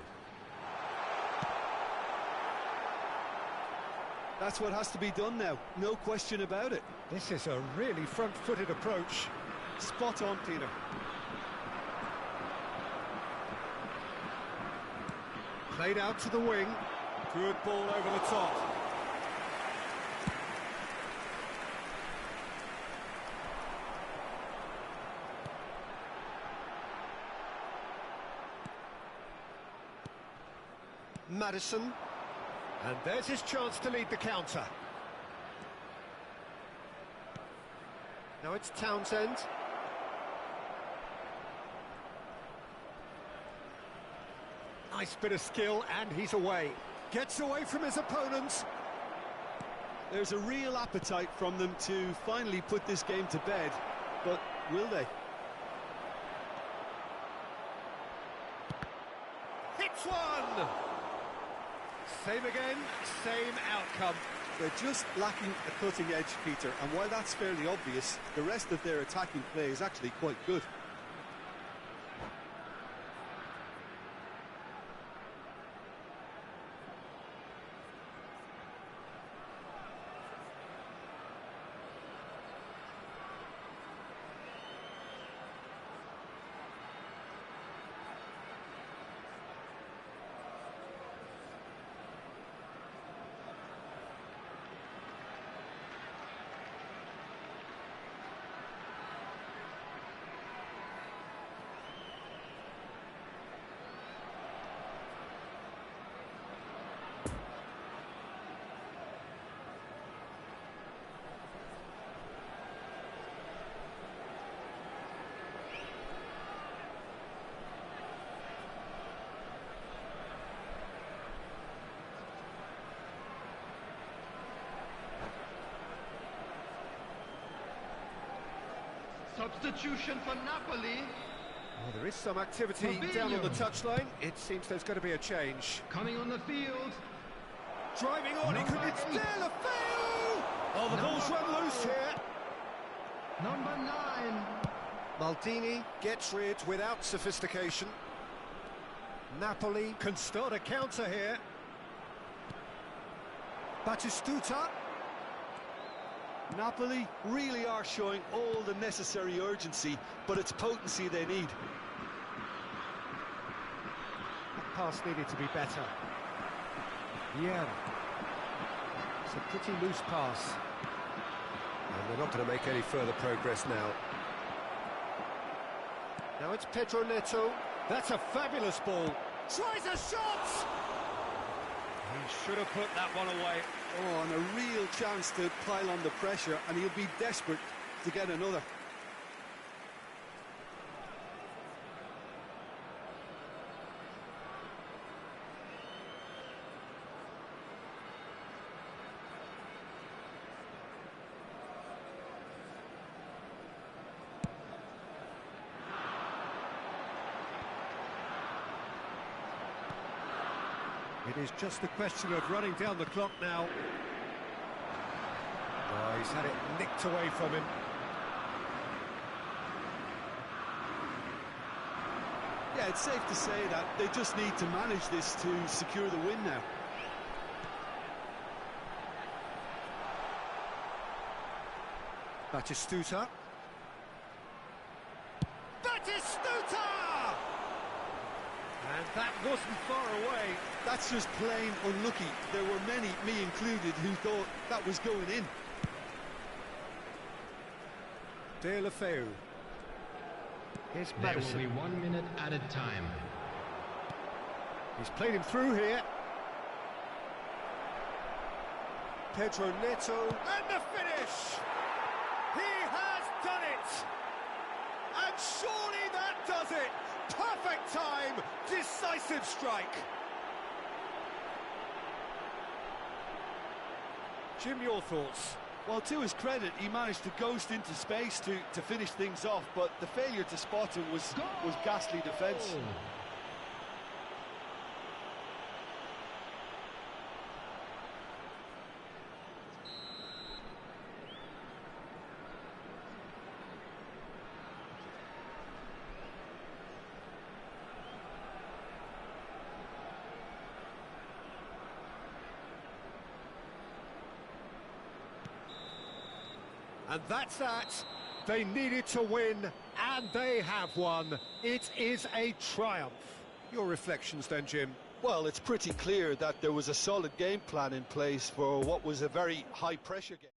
That's what has to be done now, no question about it. This is a really front-footed approach. Spot on, Peter. Played out to the wing. Good ball over the top. Maddison. And there's his chance to lead the counter. Now it's Townsend. Nice bit of skill, and he's away. Gets away from his opponents. There's a real appetite from them to finally put this game to bed, but will they? Hits one! Same again, same outcome. They're just lacking a cutting edge, Peter, and while that's fairly obvious, the rest of their attacking play is actually quite good. Substitution for Napoli. Well, there is some activity down on the touchline. It seems there's going to be a change. Coming on the field. Driving on, he could be still a fail! Oh, the ball's run loose here. Number 9. Maldini gets rid without sophistication. Napoli can start a counter here. Batistuta. Napoli really are showing all the necessary urgency, but it's potency they need. That pass needed to be better. Yeah. It's a pretty loose pass. And they're not going to make any further progress now. Now it's Pedro Neto. That's a fabulous ball. Tries a shot! He should have put that one away. Oh, and a real chance to pile on the pressure, and he'll be desperate to get another. It is just a question of running down the clock now. Oh, he's had it nicked away from him. Yeah, it's safe to say that they just need to manage this to secure the win now. Batistuta. Batistuta! And that wasn't far away. That's just plain unlucky. There were many, me included, who thought that was going in. De La Feu. Here's There will Madison. be 1 minute added time. He's played him through here. Pedro Neto. And the finish! He has done it! And surely that does it! Perfect time! Decisive strike! Jim, your thoughts? Well, to his credit, he managed to ghost into space to finish things off, but the failure to spot him was ghastly defence. Goal. And that's that. They needed to win, and they have won. It is a triumph. Your reflections then, Jim? Well, it's pretty clear that there was a solid game plan in place for what was a very high-pressure game.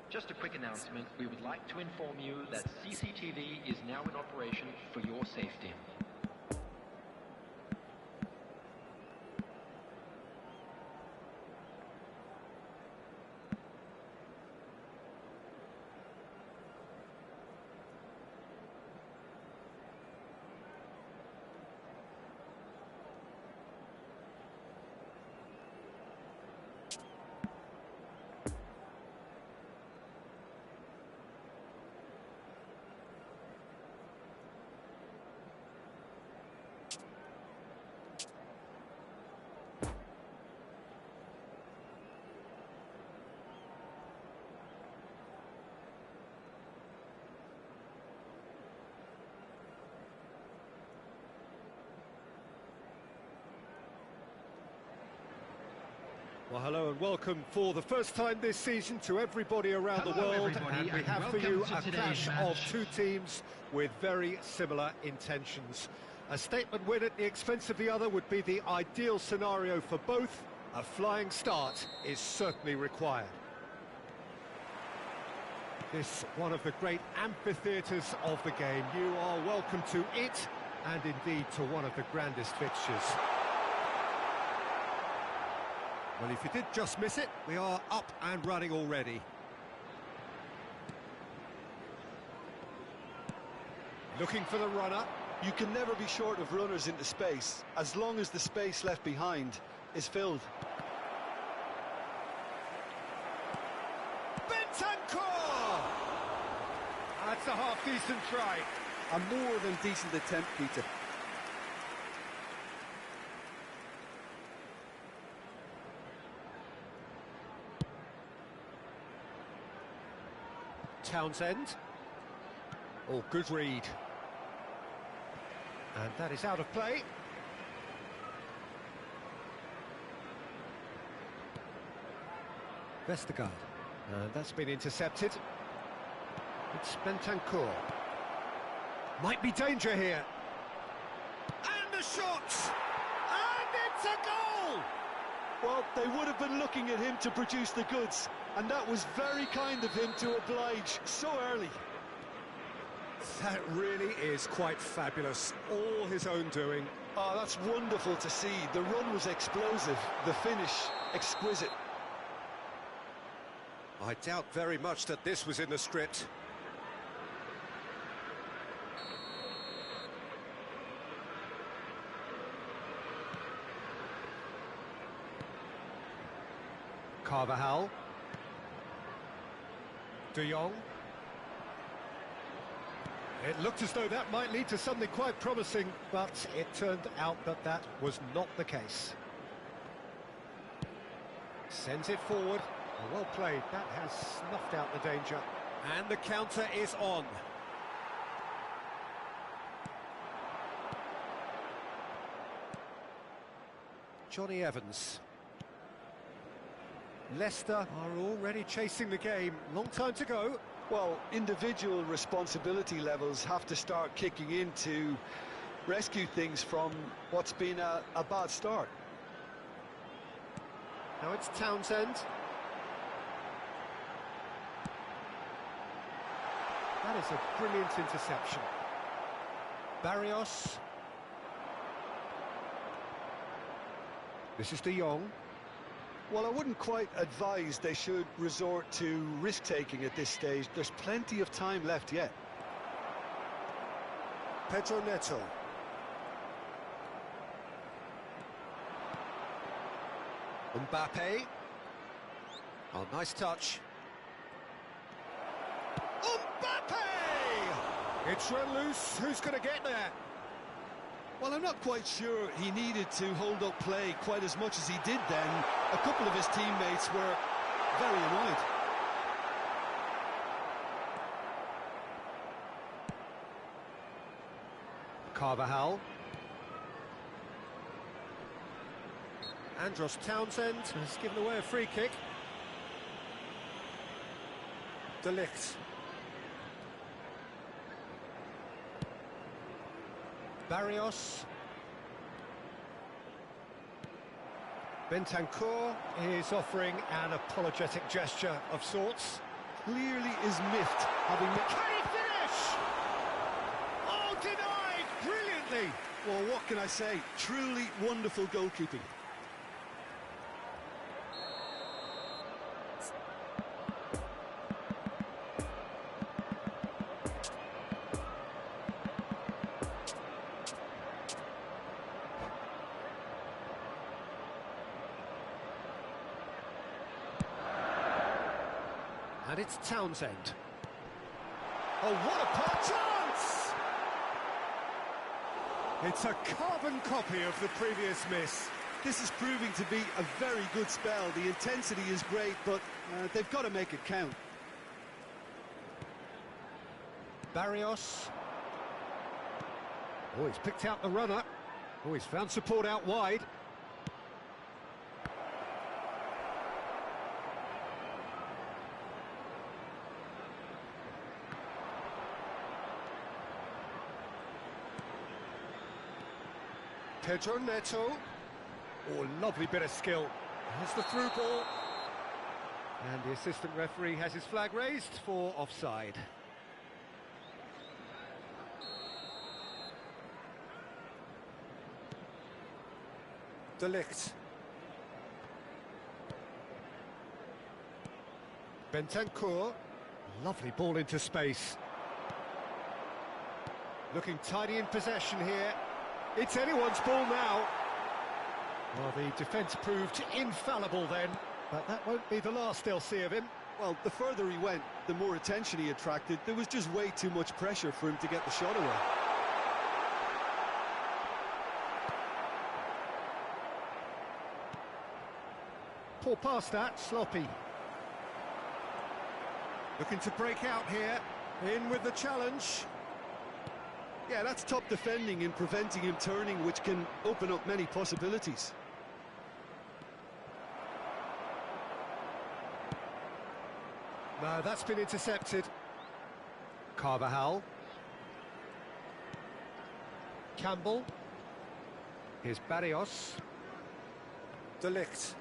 Just a quick announcement. We would like to inform you that CCTV is now in operation for your safety. Well, hello and welcome for the first time this season to everybody around the Hello, world. everybody, And we and have for welcome you to a today's clash match. of two teams with very similar intentions. A statement win at the expense of the other would be the ideal scenario for both. A flying start is certainly required. This one of the great amphitheatres of the game. You are welcome to it, and indeed to one of the grandest fixtures. Well, if you did just miss it, we are up and running already. Looking for the runner. You can never be short of runners into space, as long as the space left behind is filled. Bentancur! That's a half-decent try. A more than decent attempt, Peter. Townsend. Oh, good read. And that is out of play. Vestergaard. And that's been intercepted. It's Bentancur. Might be danger here. And the shot! And it's a goal! Well, they would have been looking at him to produce the goods, and that was very kind of him to oblige so early. That really is quite fabulous. All his own doing. Oh, that's wonderful to see. The run was explosive, the finish exquisite. I doubt very much that this was in the script. Carvajal. De Jong. It looked as though that might lead to something quite promising, but it turned out that that was not the case. Sends it forward. Well played. That has snuffed out the danger. And the counter is on. Johnny Evans. Leicester are already chasing the game. Long time to go. Well, individual responsibility levels have to start kicking in to rescue things from what's been a bad start. Now it's Townsend. That is a brilliant interception. Barrios. This is De Jong. Well, I wouldn't quite advise they should resort to risk-taking at this stage. There's plenty of time left yet. Pedro Neto. Mbappe. Oh, nice touch. Mbappe! It's run loose. Who's going to get there? Well, I'm not quite sure he needed to hold up play quite as much as he did then. A couple of his teammates were very annoyed. Carvajal. Andros Townsend has given away a free kick. De Ligt. Barrios. Bentancur is offering an apologetic gesture of sorts. Clearly is miffed, having... Can he finish? Oh, denied brilliantly. Well, what can I say? Truly wonderful goalkeeping. And it's Townsend. Oh, what a pass! Chance! It's a carbon copy of the previous miss. This is proving to be a very good spell. The intensity is great, but they've got to make it count. Barrios. Oh, he's picked out the runner. Oh, he's found support out wide. Pedro Neto. Oh, lovely bit of skill. Here's the through ball. And the assistant referee has his flag raised for offside. De Ligt. Bentancur. Lovely ball into space. Looking tidy in possession here. It's anyone's ball now. Well, the defence proved infallible then, but that won't be the last they'll see of him. Well, the further he went, the more attention he attracted. There was just way too much pressure for him to get the shot away. Poor pass that, sloppy. Looking to break out here. In with the challenge. Yeah, that's top defending and preventing him turning, which can open up many possibilities. No, that's been intercepted. Carvajal. Campbell. Here's Barrios. De Ligt.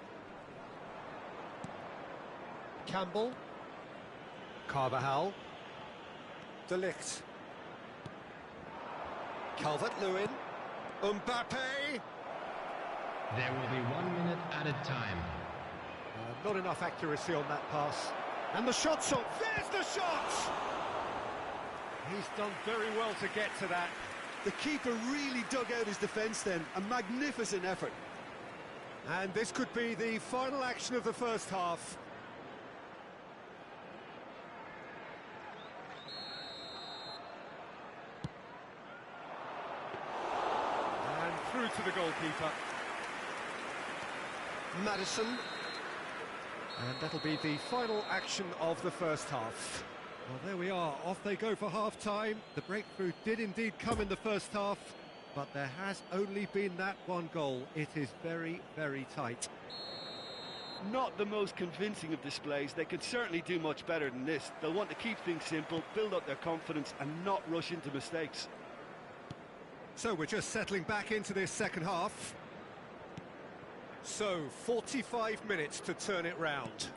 Campbell. Carvajal. De Ligt. Calvert-Lewin. Mbappe. There will be 1 minute added time. Not enough accuracy on that pass. And the shot's on. There's the shot! He's done very well to get to that. The keeper really dug out his defence then. A magnificent effort. And this could be the final action of the first half. And through to the goalkeeper. Maddison. And that'll be the final action of the first half. Well, there we are. Off they go for half-time. The breakthrough did indeed come in the first half, but there has only been that one goal. It is very, very tight. Not the most convincing of displays. They could certainly do much better than this. They'll want to keep things simple, build up their confidence and not rush into mistakes. So we're just settling back into this second half. So, 45 minutes to turn it round.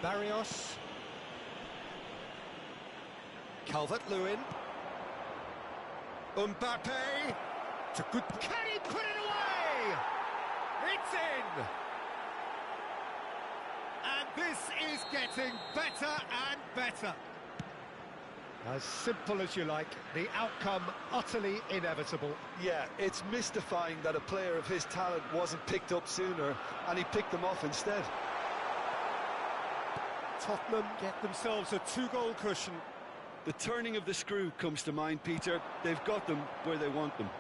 Barrios. Calvert-Lewin. Mbappe. It's a good... Can he put it away? It's in! And this is getting better and better. As simple as you like, the outcome utterly inevitable. Yeah, it's mystifying that a player of his talent wasn't picked up sooner, and he picked them off instead. Tottenham get themselves a 2-goal cushion. The turning of the screw comes to mind, Peter. They've got them where they want them.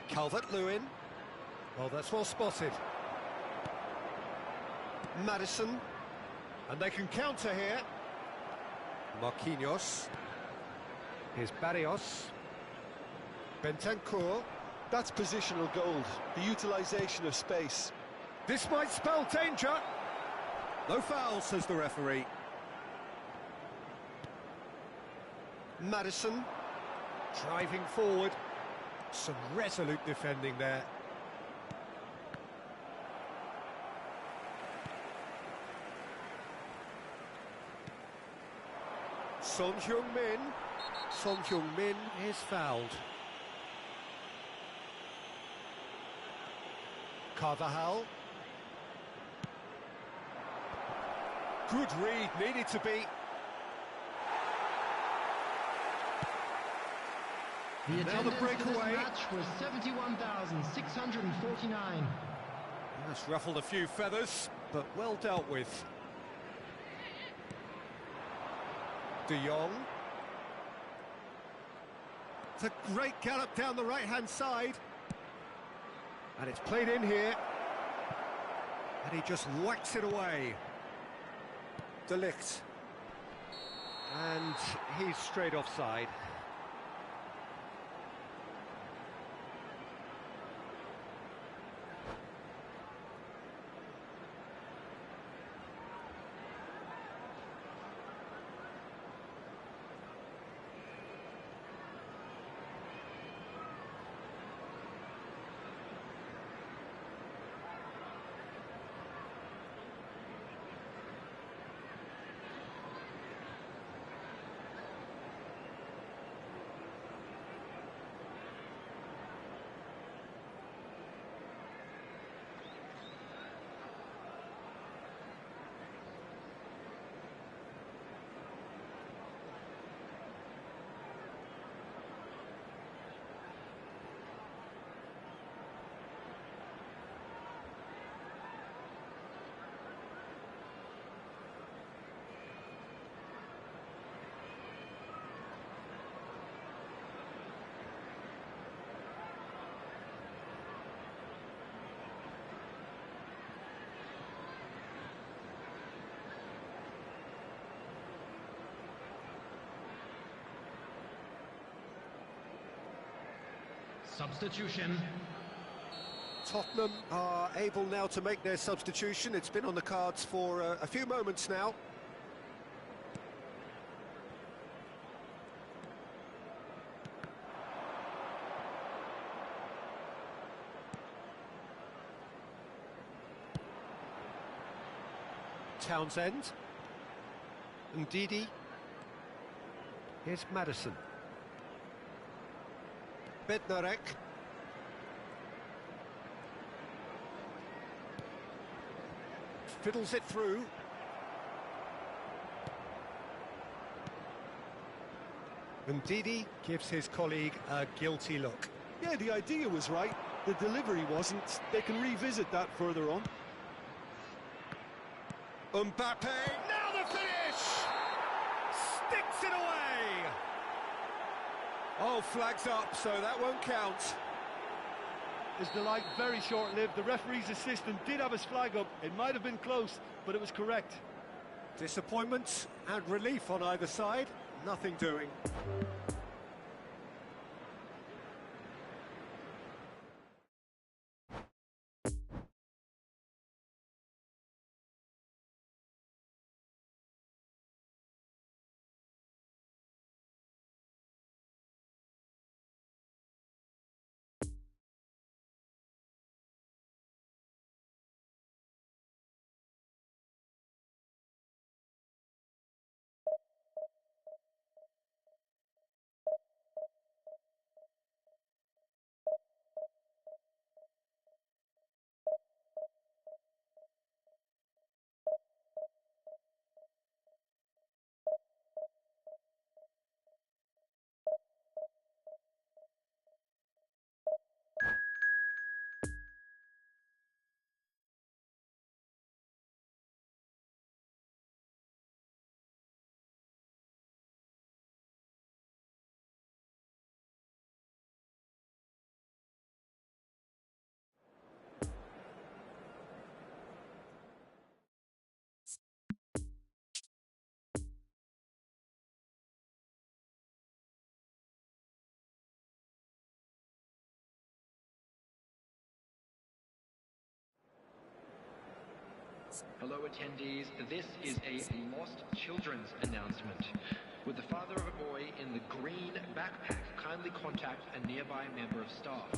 Calvert-Lewin. Well, that's well spotted. Maddison. And they can counter here. Marquinhos. Here's Barrios. Bentancur. That's positional gold, the utilisation of space. This might spell danger. No foul, says the referee. Maddison. Driving forward. Some resolute defending there. Son Heung-min. Son Heung-min is fouled. Carvajal. Good read, needed to be. The Now the attendance for this breakaway. match was 71,649. That's ruffled a few feathers, but well dealt with. De Jong. It's a great gallop down the right-hand side. And it's played in here. And he just whacks it away. De Ligt. And he's straight offside. Substitution. Tottenham are able now to make their substitution. It's been on the cards for a few moments now. Townsend. Ndidi. Here's Maddison. Bednarek. Fiddles it through. Ndidi gives his colleague a guilty look. Yeah, the idea was right, the delivery wasn't. They can revisit that further on. Mbappe, now the finish! Sticks it away! Oh, flags up, so that won't count. His delight very short-lived. The referee's assistant did have his flag up. It might have been close, but it was correct. Disappointment and relief on either side. Nothing doing. Hello attendees, this is a lost children's announcement. Would the father of a boy in the green backpack kindly contact a nearby member of staff?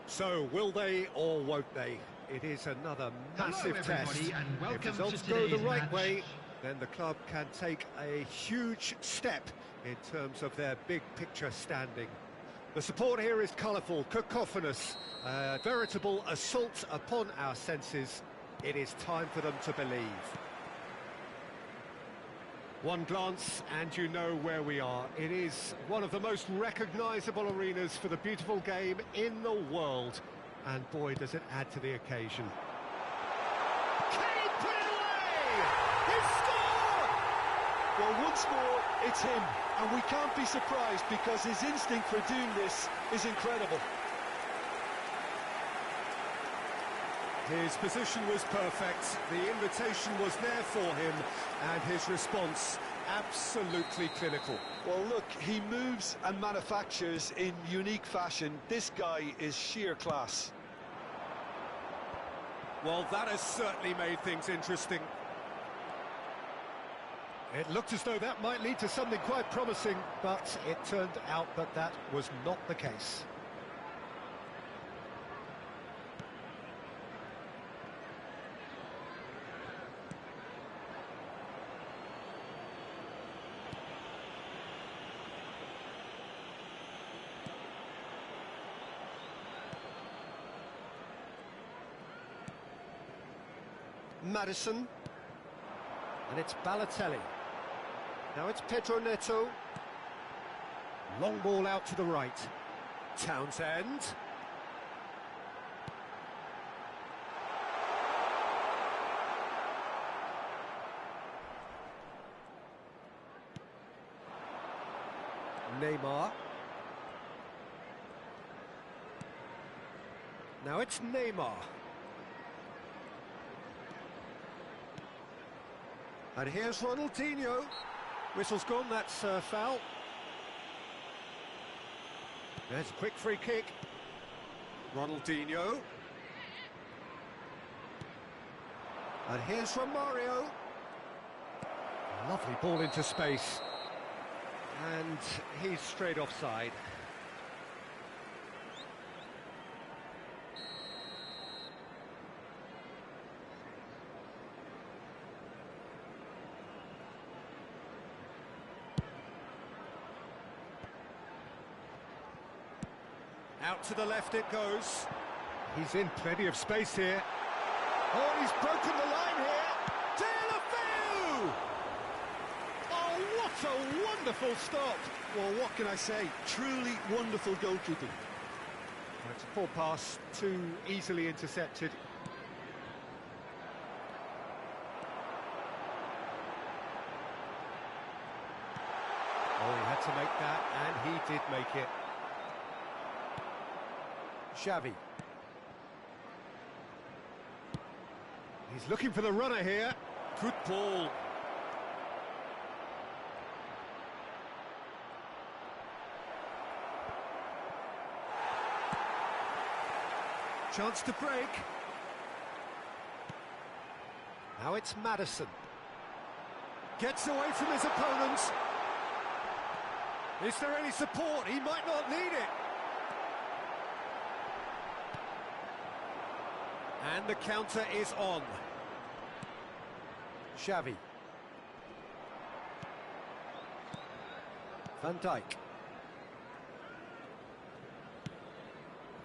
So, will they or won't they? It is another massive test. And If results go the right way, then the club can take a huge step in terms of their big picture standing. The support here is colourful, cacophonous, a veritable assault upon our senses. It is time for them to believe. One glance and you know where we are. It is one of the most recognisable arenas for the beautiful game in the world. And boy, does it add to the occasion. Can he put it away? He scored! Well, once more, it's him. And we can't be surprised because his instinct for doing this is incredible. His position was perfect, the invitation was there for him, and his response absolutely clinical. Well, look, he moves and manufactures in unique fashion. This guy is sheer class. Well, that has certainly made things interesting. It looked as though that might lead to something quite promising, but it turned out that that was not the case. Madison, and it's Balotelli. Now it's Pedro Neto. Long ball out to the right. Townsend. Neymar. Now it's Neymar. And here's Ronaldinho. Whistle's gone, that's foul. There's a quick free kick. Ronaldinho. And here's Romario. Lovely ball into space. And he's straight offside. Out to the left it goes. He's in plenty of space here. Oh, he's broken the line here. Deulofeu! Oh, what a wonderful stop. Well, what can I say? Truly wonderful goalkeeping. It's a poor pass, too easily intercepted. Oh, he had to make that, and he did make it. Xavi. He's looking for the runner here. Good ball. Chance to break. Now it's Madison. Gets away from his opponents. Is there any support? He might not need it. And the counter is on. Xavi. Van Dijk.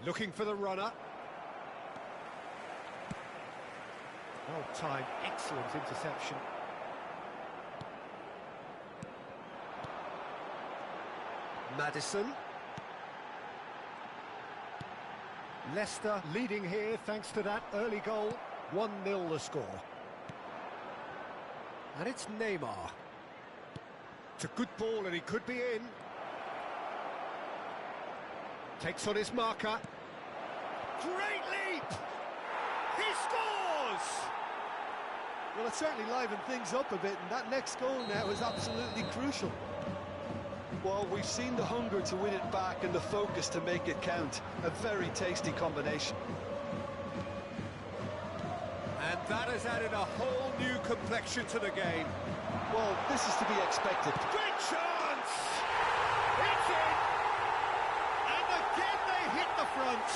Looking for the runner. Well timed, excellent interception. Madison. Leicester leading here thanks to that early goal. 1-0 the score. And it's Neymar. It's a good ball and he could be in. Takes on his marker. Great leap! He scores! Well, it certainly livened things up a bit, and that next goal now is absolutely crucial. Well, we've seen the hunger to win it back and the focus to make it count. A very tasty combination. And that has added a whole new complexion to the game. Well, this is to be expected. Great chance! It's in! And again they hit the front.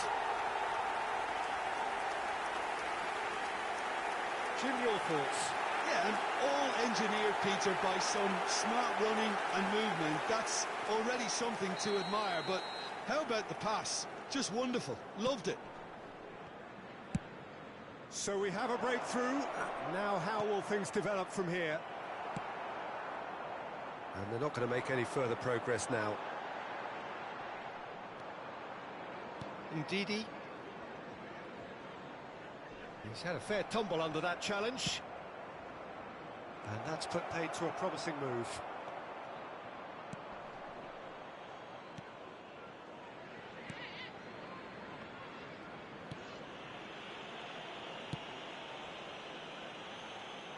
Jim, your thoughts? Yeah, and all engineered, Peter, by some smart running and movement. That's already something to admire, but how about the pass? Just wonderful. Loved it. So we have a breakthrough. Now how will things develop from here? And they're not going to make any further progress now. Ndidi. He's had a fair tumble under that challenge. And that's put paid to a promising move.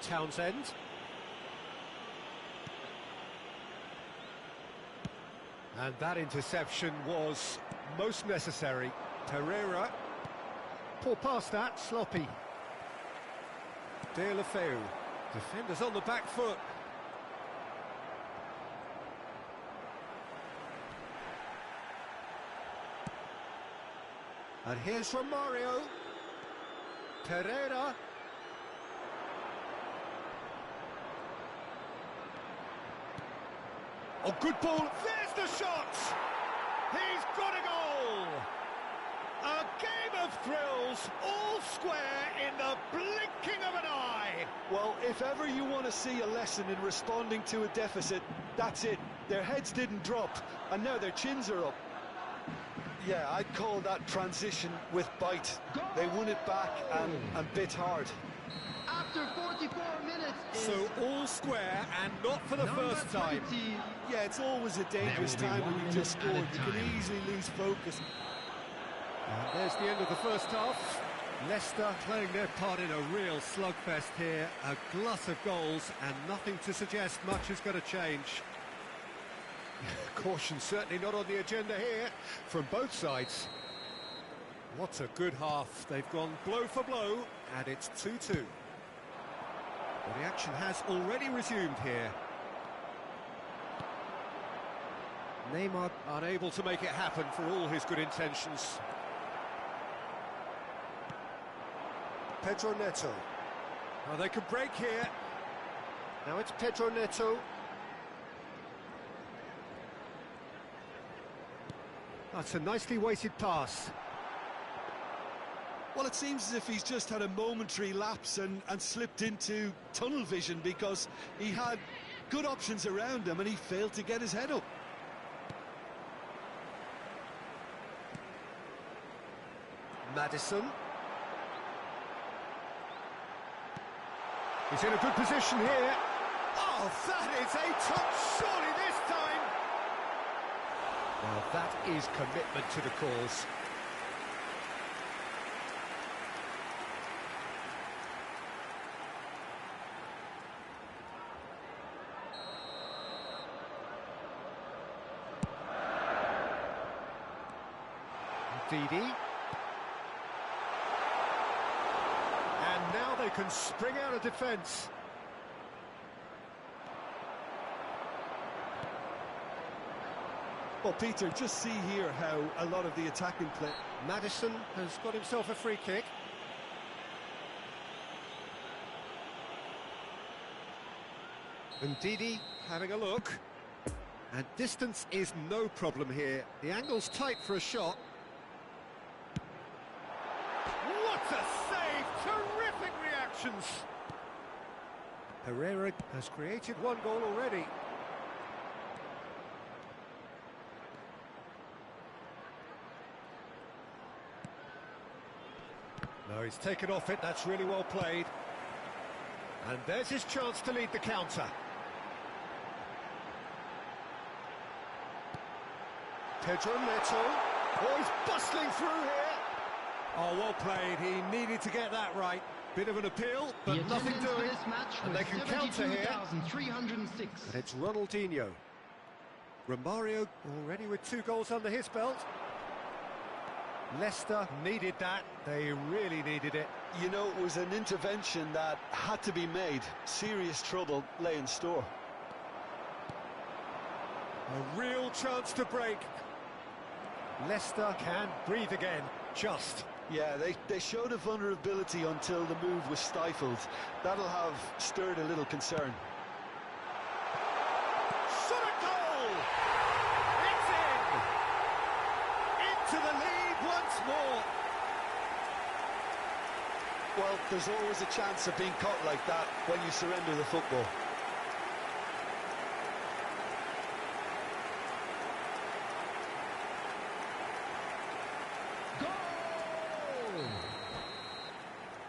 Townsend. And that interception was most necessary. Pereira. Poor pass that, sloppy. Deulofeu. Defenders on the back foot. And here's Romario. Pereira. Oh, good ball. There's the shot. He's got a goal. A game of thrills, all square in the blinking of an eye. Well, if ever you want to see a lesson in responding to a deficit, that's it. Their heads didn't drop, and now their chins are up. Yeah, I'd call that transition with bite. They won it back and bit hard. After 44 minutes So all square and not for the first time. 20. Yeah, it's always a dangerous There will be time when one you just minute scored. at a You can time. easily lose focus. And there's the end of the first half. Leicester playing their part in a real slugfest here. A glut of goals and nothing to suggest much is going to change. Caution certainly not on the agenda here from both sides. What a good half. They've gone blow for blow and it's 2-2. Well, the action has already resumed here. Neymar unable to make it happen for all his good intentions. Pedro Neto. Oh, they could break here. Now it's Pedro Neto. That's a nicely weighted pass. Well, it seems as if he's just had a momentary lapse and slipped into tunnel vision, because he had good options around him and he failed to get his head up. Maddison. He's in a good position here. Oh, that is a touch, surely this time. Now that is commitment to the cause. Didi. And now they can spring out of defence. Well, Peter, just see here how a lot of the attacking play... Maddison has got himself a free kick. And Didi having a look. And distance is no problem here. The angle's tight for a shot. What a save! Terrific reactions! Herrera has created one goal already. No, he's taken off it, that's really well played. And there's his chance to lead the counter. Pedro Neto. Oh, he's bustling through here. Oh, well played. He needed to get that right. Bit of an appeal, but The nothing attendance for doing. this match And was they can counter here. 72,306. And it's Ronaldinho. Romario already with 2 goals under his belt. Leicester needed that. They really needed it. You know, it was an intervention that had to be made. Serious trouble lay in store. A real chance to break. Leicester can breathe again, just. Yeah, they showed a vulnerability until the move was stifled. That'll have stirred a little concern. Shot a goal! It's in! Into the lead once more. Well, there's always a chance of being caught like that when you surrender the football. Goal!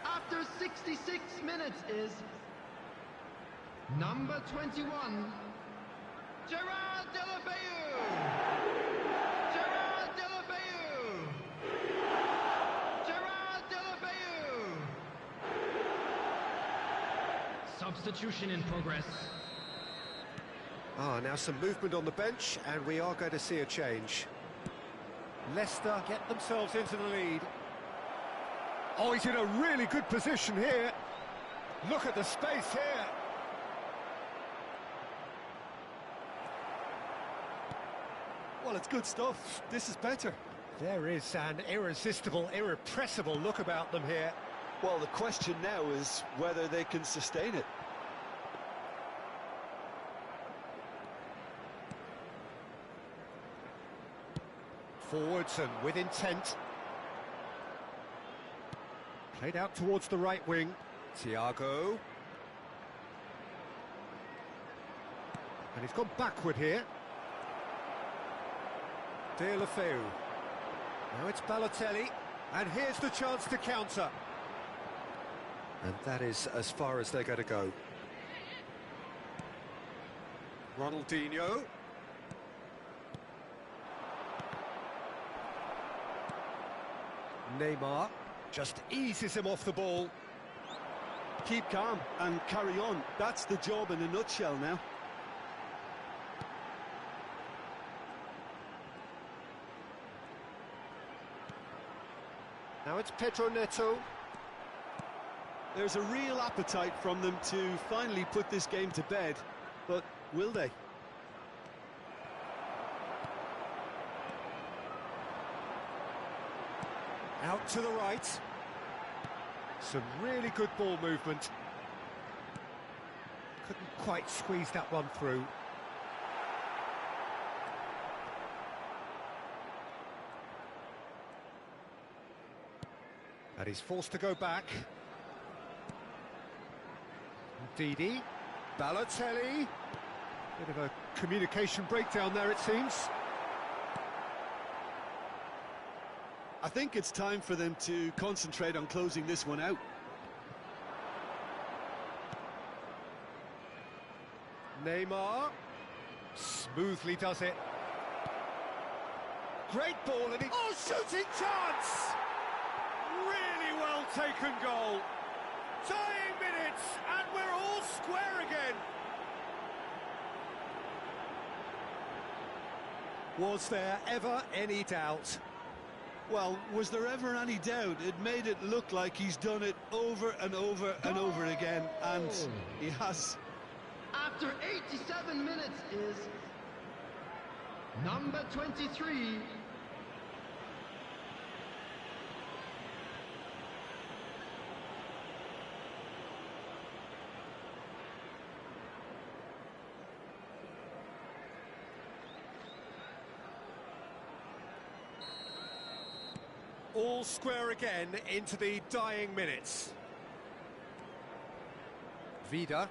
After 66 minutes is number 21, Gerard Deulofeu. Gerard Deulofeu. Gerard Deulofeu. Substitution in progress. Now some movement on the bench, and we are going to see a change. Leicester get themselves into the lead. Oh, he's in a really good position here. Look at the space here. Well, it's good stuff. This is better. There is an irresistible, irrepressible look about them here. Well, the question now is whether they can sustain it. Forwards and with intent. Played out towards the right wing. Thiago. And he's gone backward here. Deulofeu. Now it's Balotelli. And here's the chance to counter. And that is as far as they're going to go. Ronaldinho. Neymar just eases him off the ball. Keep calm and carry on. That's the job in a nutshell now. Now it's Pedro Neto. There's a real appetite from them to finally put this game to bed, but will they? Out to the right. Some really good ball movement. Couldn't quite squeeze that one through. And he's forced to go back. Didi. Balotelli. Bit of a communication breakdown there, it seems. I think it's time for them to concentrate on closing this one out. Neymar smoothly does it. Great ball and oh, shooting chance! Really well taken goal. Tying minutes and we're all square again. Was there ever any doubt? Well, was there ever any doubt? It made it look like he's done it over and over and over again, and he has. After 87 minutes is number 23. All square again into the dying minutes. Vida.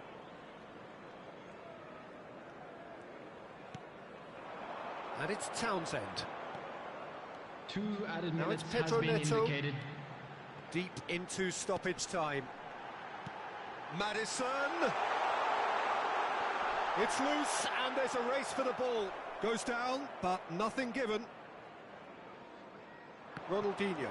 And it's Townsend. 2 added Now minutes it's has Pedro been Neto. indicated. Deep into stoppage time. Maddison. It's loose and there's a race for the ball. Goes down, but nothing given. Ronaldinho.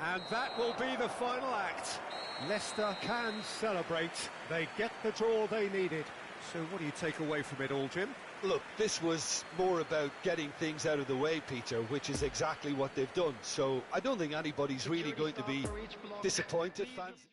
And that will be the final act. Leicester can celebrate. They get the draw they needed. So what do you take away from it all, Jim? Look, this was more about getting things out of the way, Peter, which is exactly what they've done. So I don't think anybody's really going to be disappointed, fans.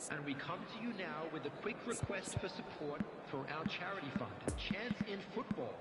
And we come to you now with a quick request for support for our charity fund, Chance in Football.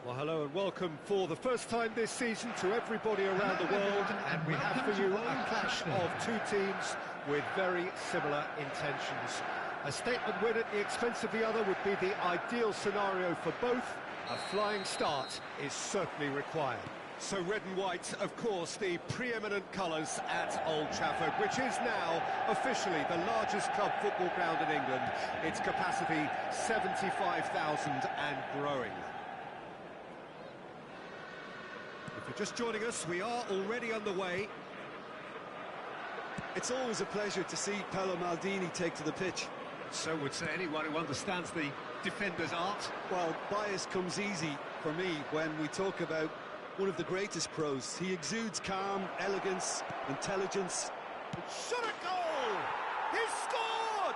Well, hello and welcome for the first time this season to everybody around the world, and we have for you a clash of two teams with very similar intentions. A statement win at the expense of the other would be the ideal scenario for both. A flying start is certainly required. So red and white, of course, the preeminent colours at Old Trafford, which is now officially the largest club football ground in England. Its capacity 75,000 and growing. If you're just joining us, we are already underway. It's always a pleasure to see Paolo Maldini take to the pitch. So would say anyone who understands the defender's art. Well, bias comes easy for me when we talk about one of the greatest pros. He exudes calm, elegance, intelligence. Shot a goal! He's scored!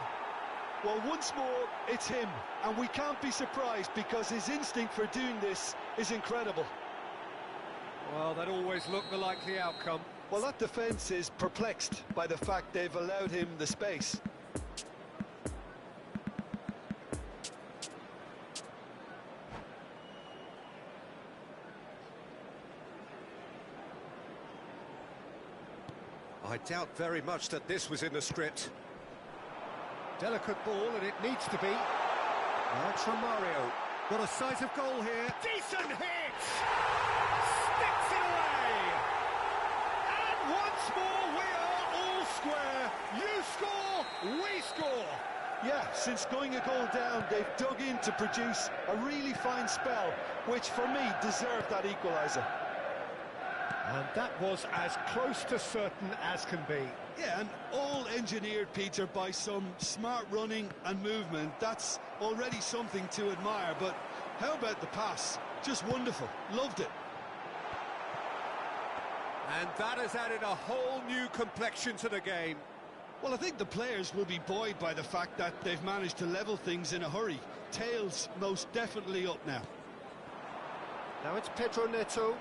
Well, once more, it's him. And we can't be surprised because his instinct for doing this is incredible. Well, that always looked the likely outcome. Well, that defence is perplexed by the fact they've allowed him the space. I doubt very much that this was in the script. Delicate ball, and it needs to be. That's from Mario. Got a sight of goal here. Decent hit! Sticks it away! And once more we are all square. You score, we score. Yeah, since going a goal down, they've dug in to produce a really fine spell, which for me deserved that equaliser. And that was as close to certain as can be. Yeah, and all engineered, Peter, by some smart running and movement. That's already something to admire, but how about the pass? Just wonderful. Loved it. And that has added a whole new complexion to the game. Well, I think the players will be buoyed by the fact that they've managed to level things in a hurry. Tails most definitely up now. Now it's Pedro Neto.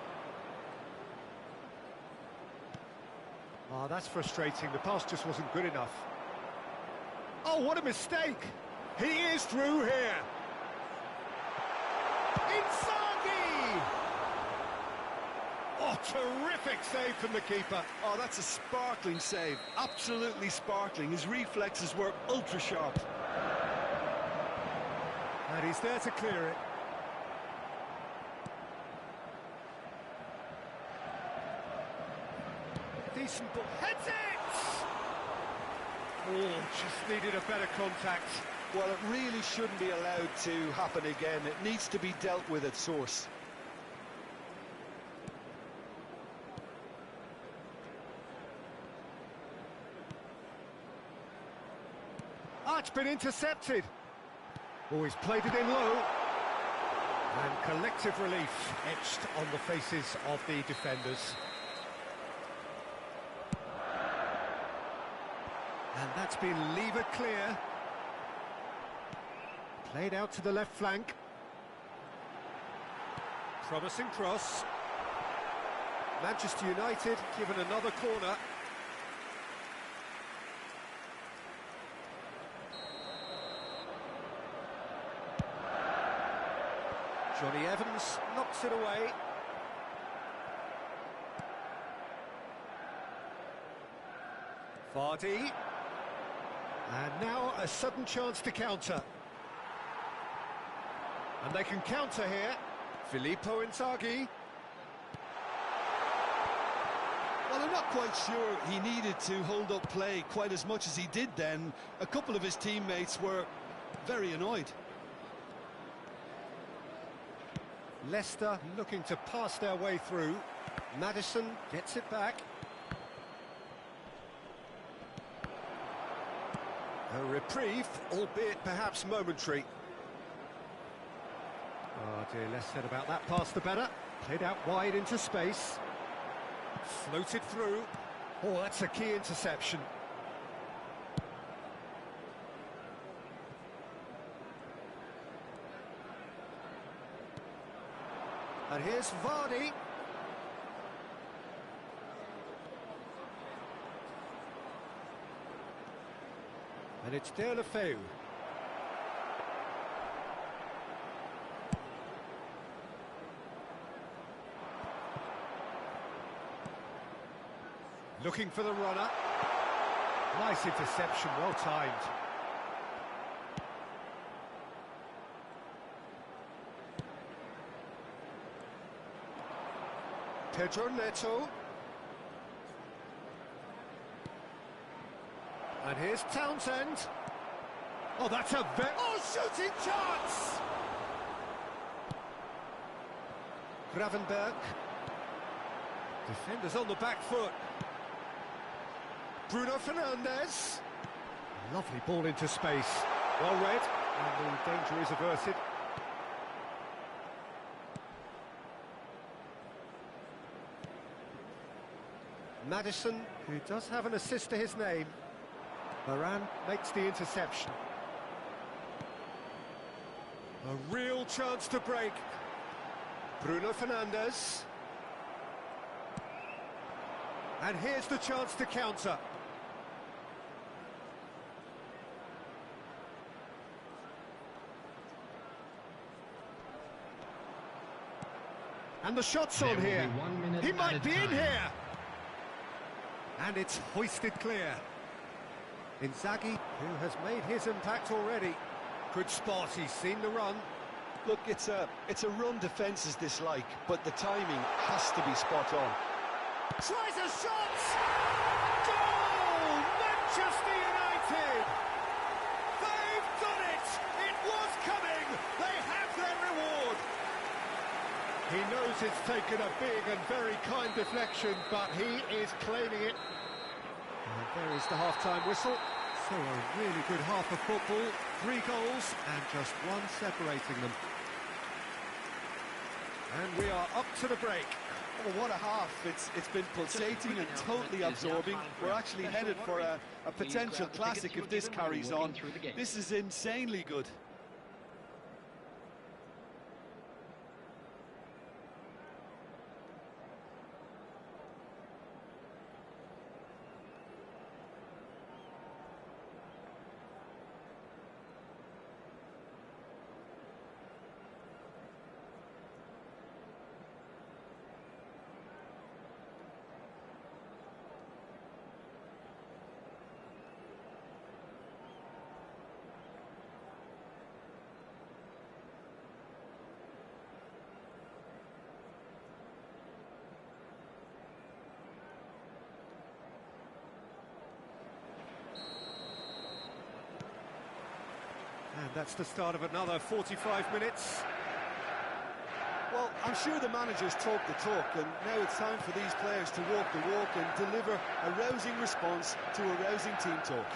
Oh, that's frustrating. The pass just wasn't good enough. Oh, what a mistake! He is through here. Inzaghi! Oh, terrific save from the keeper. Oh, that's a sparkling save. Absolutely sparkling. His reflexes were ultra sharp. And he's there to clear it. Decent ball. Heads it! Oh, just needed a better contact. Well, it really shouldn't be allowed to happen again. It needs to be dealt with at source. Ah, it's been intercepted. Oh, he's played it in low. And collective relief etched on the faces of the defenders. And that's been levered clear. Played out to the left flank. Promising cross. Manchester United given another corner. Johnny Evans knocks it away. Vardy. And now a sudden chance to counter. And they can counter here. Filippo Inzaghi. Well, I'm not quite sure he needed to hold up play quite as much as he did then. A couple of his teammates were very annoyed. Leicester looking to pass their way through. Maddison gets it back. A reprieve, albeit perhaps momentary. Oh dear, less said about that pass the better. Played out wide into space. Floated through. Oh, that's a key interception. And here's Vardy. And it's Deulofeu. Looking for the runner. Nice interception, well timed. Pedro Neto. And here's Townsend. Oh, that's a shooting chance! Gravenberg. Defenders on the back foot. Bruno Fernandes. Lovely ball into space. Well read, and the danger is averted. Maddison, who does have an assist to his name. Varane makes the interception. A real chance to break. Bruno Fernandes. And here's the chance to counter. And the shot's on here. He might be in here. And it's hoisted clear. Inzaghi, who has made his impact already. Good spot, he's seen the run. Look, it's a run defence is dislike, but the timing has to be spot on. Tries a shot! Goal! Manchester United! They've done it! It was coming! They have their reward! He knows it's taken a big and very kind deflection, but he is claiming it. And there is the half-time whistle. So a really good half of football. 3 goals and just one separating them. And we are up to the break. Oh, what a half. It's been pulsating and totally absorbing. We're actually headed for a potential classic if this carries on. This is insanely good. And that's the start of another 45 minutes. Well, I'm sure the managers talk the talk, and now it's time for these players to walk the walk and deliver a rousing response to a rousing team talk.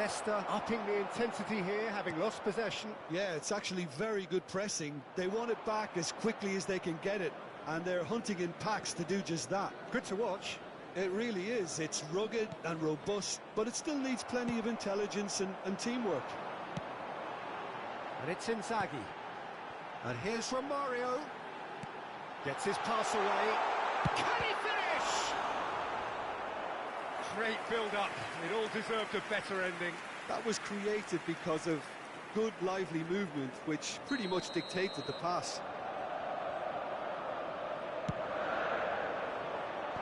Leicester upping the intensity here, having lost possession. Yeah, it's actually very good pressing. They want it back as quickly as they can get it, and they're hunting in packs to do just that. Good to watch. It really is. It's rugged and robust, but it still needs plenty of intelligence and teamwork. And it's Inzaghi. And here's Romario. Gets his pass away. Can he finish? Great build-up. It all deserved a better ending. That was created because of good, lively movement, which pretty much dictated the pass.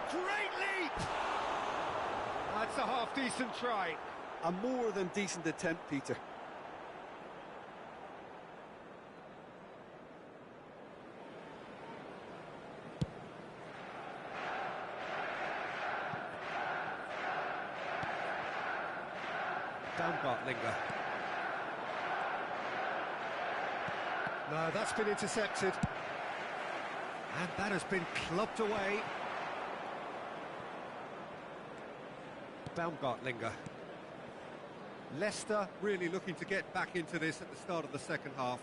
Great leap! That's a half-decent try. A more than decent attempt, Peter. Baumgartlinger. No, that's been intercepted. And that has been clubbed away. Baumgartlinger. Leicester really looking to get back into this at the start of the second half.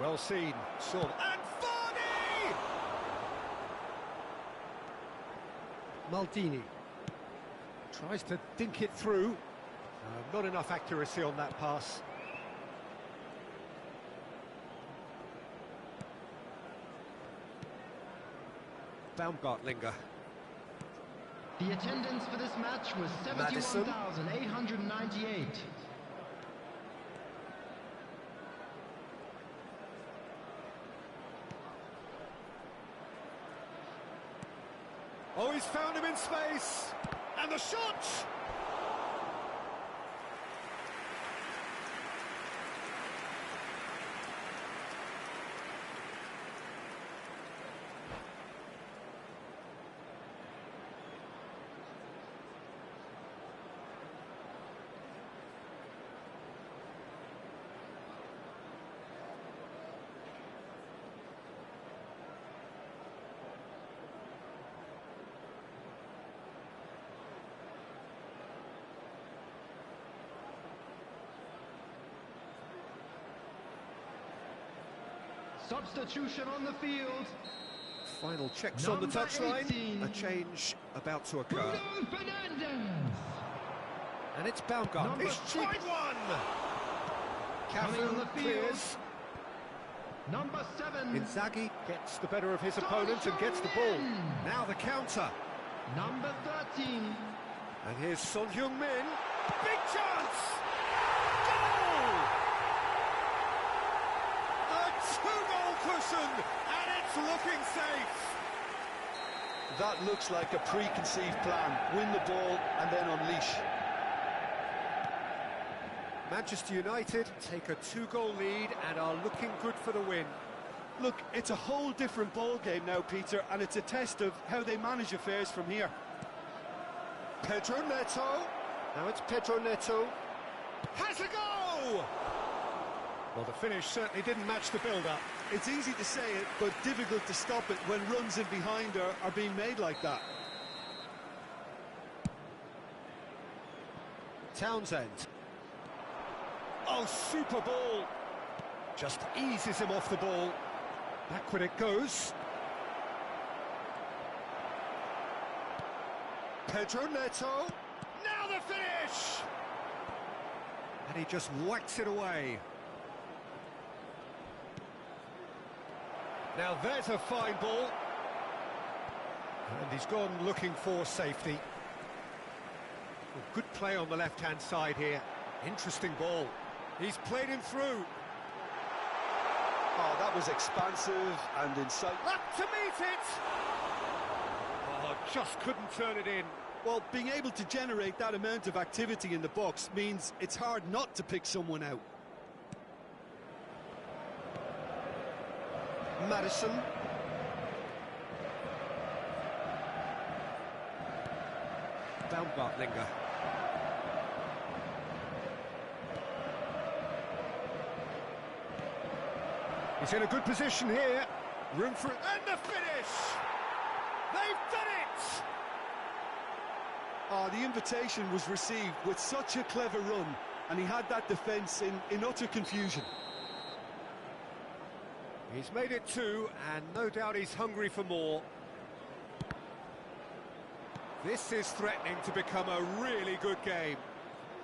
Well seen. Saw. And Vardy! Maldini. Tries to dink it through. Not enough accuracy on that pass. Baumgartlinger. The attendance for this match was 71,898. Oh, he's found him in space. And the shot! Substitution on the field. Final checks on the touchline. A change about to occur. Bruno Fernandes. And it's Baumgart. He's tried one! Coming on the field. Clears. Number 7. Inzaghi gets the better of his opponent and gets the ball. Now the counter. Number 13. And here's Son Heung-min. Big chance! Goal! A two-goal cushion, and it's looking safe. That looks like a preconceived plan. Win the ball and then unleash. Manchester United take a two-goal lead and are looking good for the win. Look, it's a whole different ball game now, Peter, and it's a test of how they manage affairs from here. Pedro Neto. Now it's Pedro Neto. Has a go! Well, the finish certainly didn't match the build-up. It's easy to say it, but difficult to stop it when runs in behind are being made like that. Townsend. Oh, super ball. Just eases him off the ball. Backward it goes. Pedro Neto. Now the finish! And he just whacks it away. Now there's a fine ball. And he's gone looking for safety. Well, good play on the left-hand side here. Interesting ball. He's played him through. Oh, that was expansive and insightful. Up to meet it! Oh, just couldn't turn it in. Well, being able to generate that amount of activity in the box means it's hard not to pick someone out. Madison. Baumgartlinger. He's in a good position here. Room for... And the finish! They've done it! Oh, the invitation was received with such a clever run, and he had that defence in utter confusion. He's made it 2, and no doubt he's hungry for more. This is threatening to become a really good game.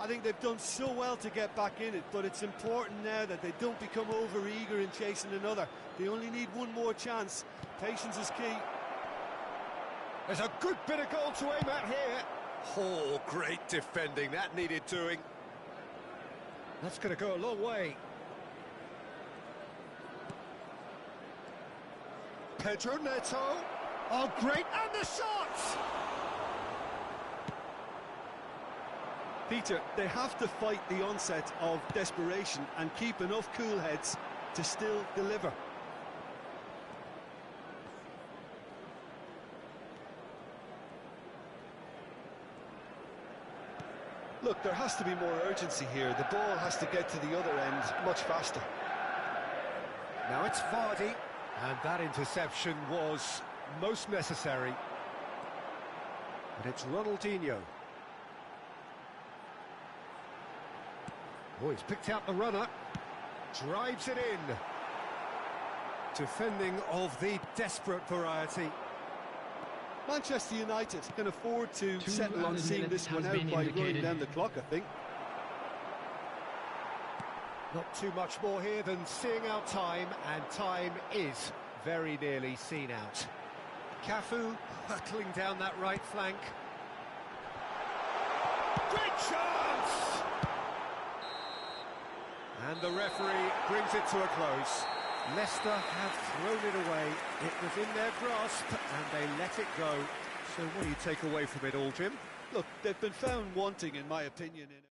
I think they've done so well to get back in it, but it's important now that they don't become over-eager in chasing another. They only need one more chance. Patience is key. There's a good bit of goal to aim at here. Oh, great defending. That needed doing. That's going to go a long way. Pedro Neto. Oh, great. And the shot! Peter, they have to fight the onset of desperation and keep enough cool heads to still deliver. Look, there has to be more urgency here. The ball has to get to the other end much faster. Now it's Vardy, and that interception was most necessary. And it's Ronaldinho. Oh, he's picked out the runner, drives it in. Defending of the desperate variety. Manchester United can afford to settle on seeing this one out by running down the clock, I think. Not too much more here than seeing out time, and time is very nearly seen out. Cafu hurtling down that right flank. Great chance! And the referee brings it to a close. Leicester have thrown it away. It was in their grasp and they let it go. So what do you take away from it all, Jim? Look, they've been found wanting, in my opinion, in it.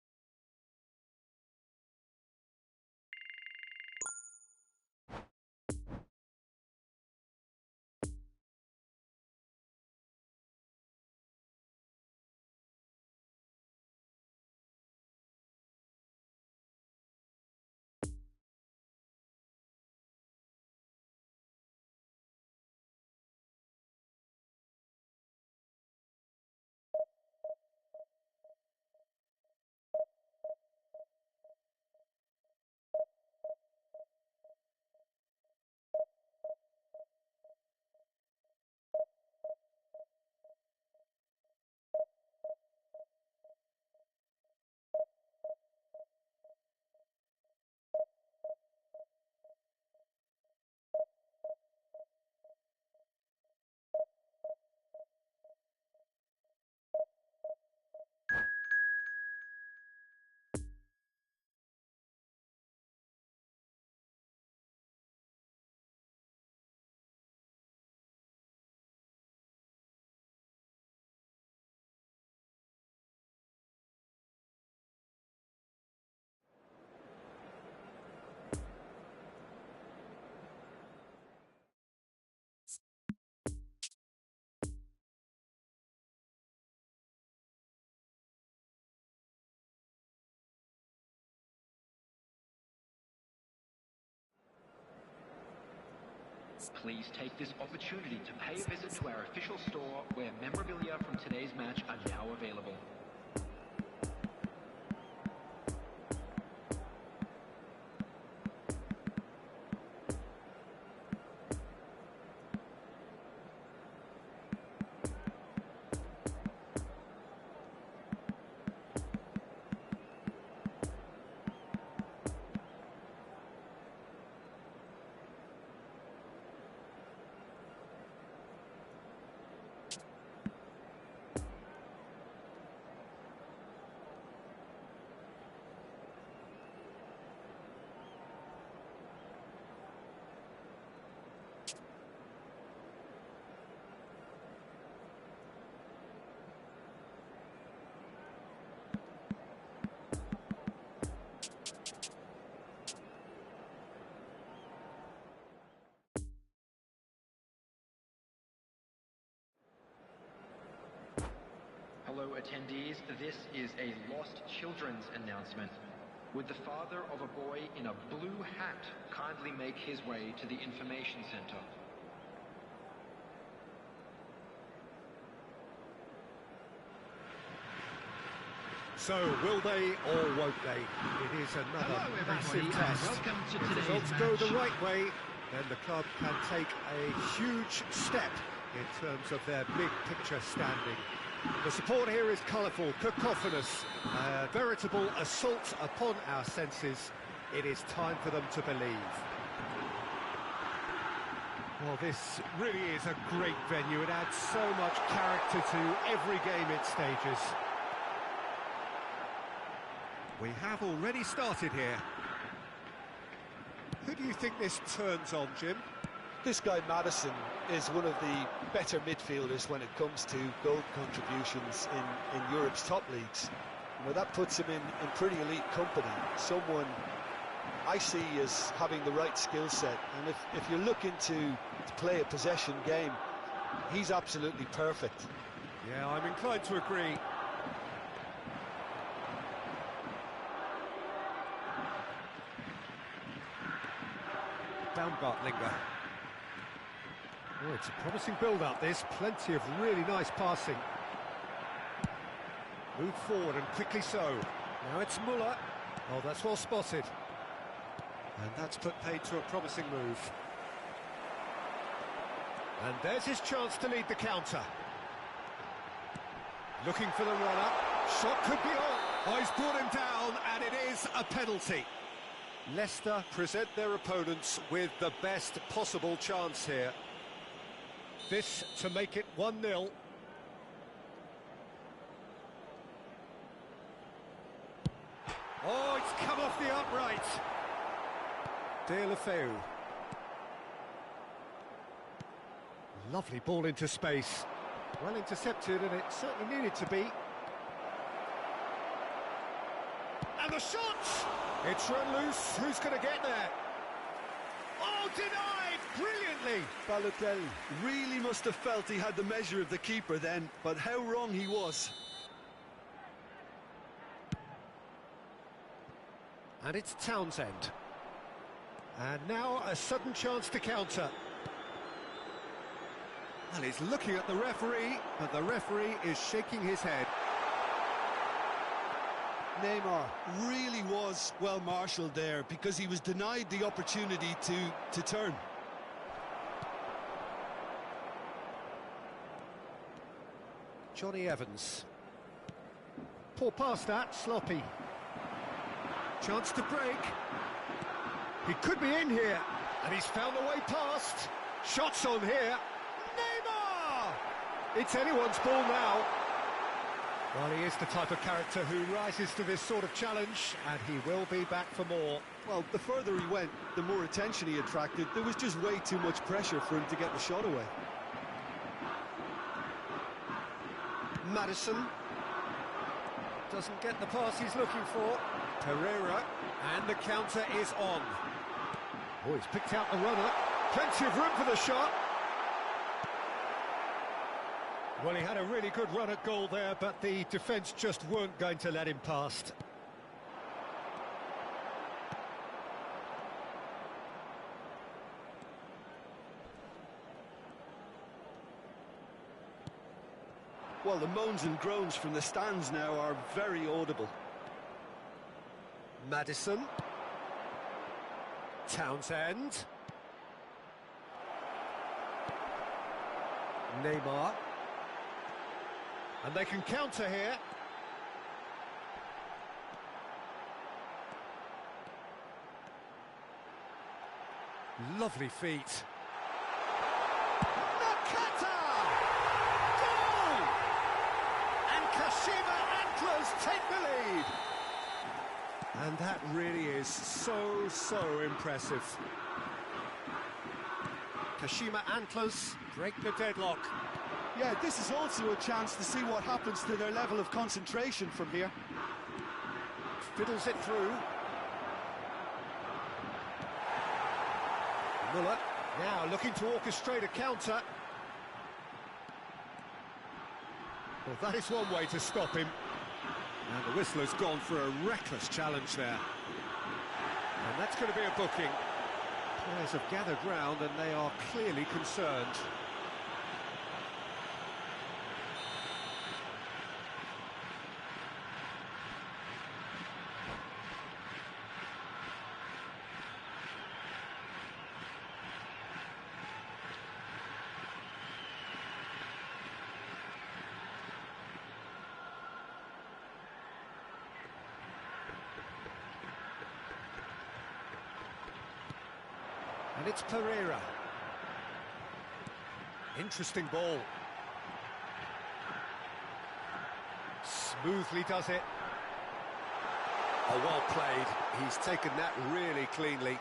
Please take this opportunity to pay a visit to our official store where memorabilia from today's match are now available. Hello attendees, this is a lost children's announcement. Would the father of a boy in a blue hat kindly make his way to the information center? So, will they or won't they? It is another Hello, massive everybody, and test. welcome to If today's results go the match. right way, then the club can take a huge step in terms of their big picture standing. The support here is colourful, cacophonous, a veritable assault upon our senses. It is time for them to believe. Well, this really is a great venue. It adds so much character to every game it stages. We have already started here. Who do you think this turns on, Jim? This guy Maddison is one of the better midfielders when it comes to goal contributions in Europe's top leagues. Well, that puts him in pretty elite company. Someone I see as having the right skill set, and if you're looking to play a possession game, he's absolutely perfect. Yeah, I'm inclined to agree. Baumgartlinger. Oh, it's a promising build-up, this. Plenty of really nice passing. Move forward, and quickly so. Now it's Muller. Oh, that's well spotted. And that's put paid to a promising move. And there's his chance to lead the counter. Looking for the run-up. Shot could be on. Oh, he's brought him down, and it is a penalty. Leicester present their opponents with the best possible chance here. This to make it 1-0. Oh, it's come off the upright. Deulofeu. Lovely ball into space. Well intercepted, and it certainly needed to be. And the shot! It's run loose. Who's going to get there? Oh, denied! Brilliantly! Balotelli really must have felt he had the measure of the keeper then, but how wrong he was. And it's Townsend. And now a sudden chance to counter. Well, he's looking at the referee, but the referee is shaking his head. Neymar really was well marshalled there because he was denied the opportunity to turn. Johnny Evans. Poor pass that, sloppy. Chance to break. He could be in here, and he's found a way past. Shots on here. Neymar! It's anyone's ball now. Well, he is the type of character who rises to this sort of challenge, and he will be back for more. Well, the further he went, the more attention he attracted. There was just way too much pressure for him to get the shot away. Maddison doesn't get the pass he's looking for. Pereira, and the counter is on. Oh, he's picked out the runner. Plenty of room for the shot. Well, he had a really good run at goal there, but the defence just weren't going to let him past. Well, the moans and groans from the stands now are very audible. Maddison. Townsend. Neymar. And they can counter here. Lovely feet. Nakata! Goal! And Kashima Antlers take the lead. And that really is so impressive. Kashima Antlers break the deadlock. Yeah, this is also a chance to see what happens to their level of concentration from here. Fiddles it through. Muller now looking to orchestrate a counter. Well, that is one way to stop him. And the whistle has gone for a reckless challenge there. And that's going to be a booking. Players have gathered round and they are clearly concerned. And it's Pereira. Interesting ball. Smoothly does it. Oh, well played. He's taken that really cleanly.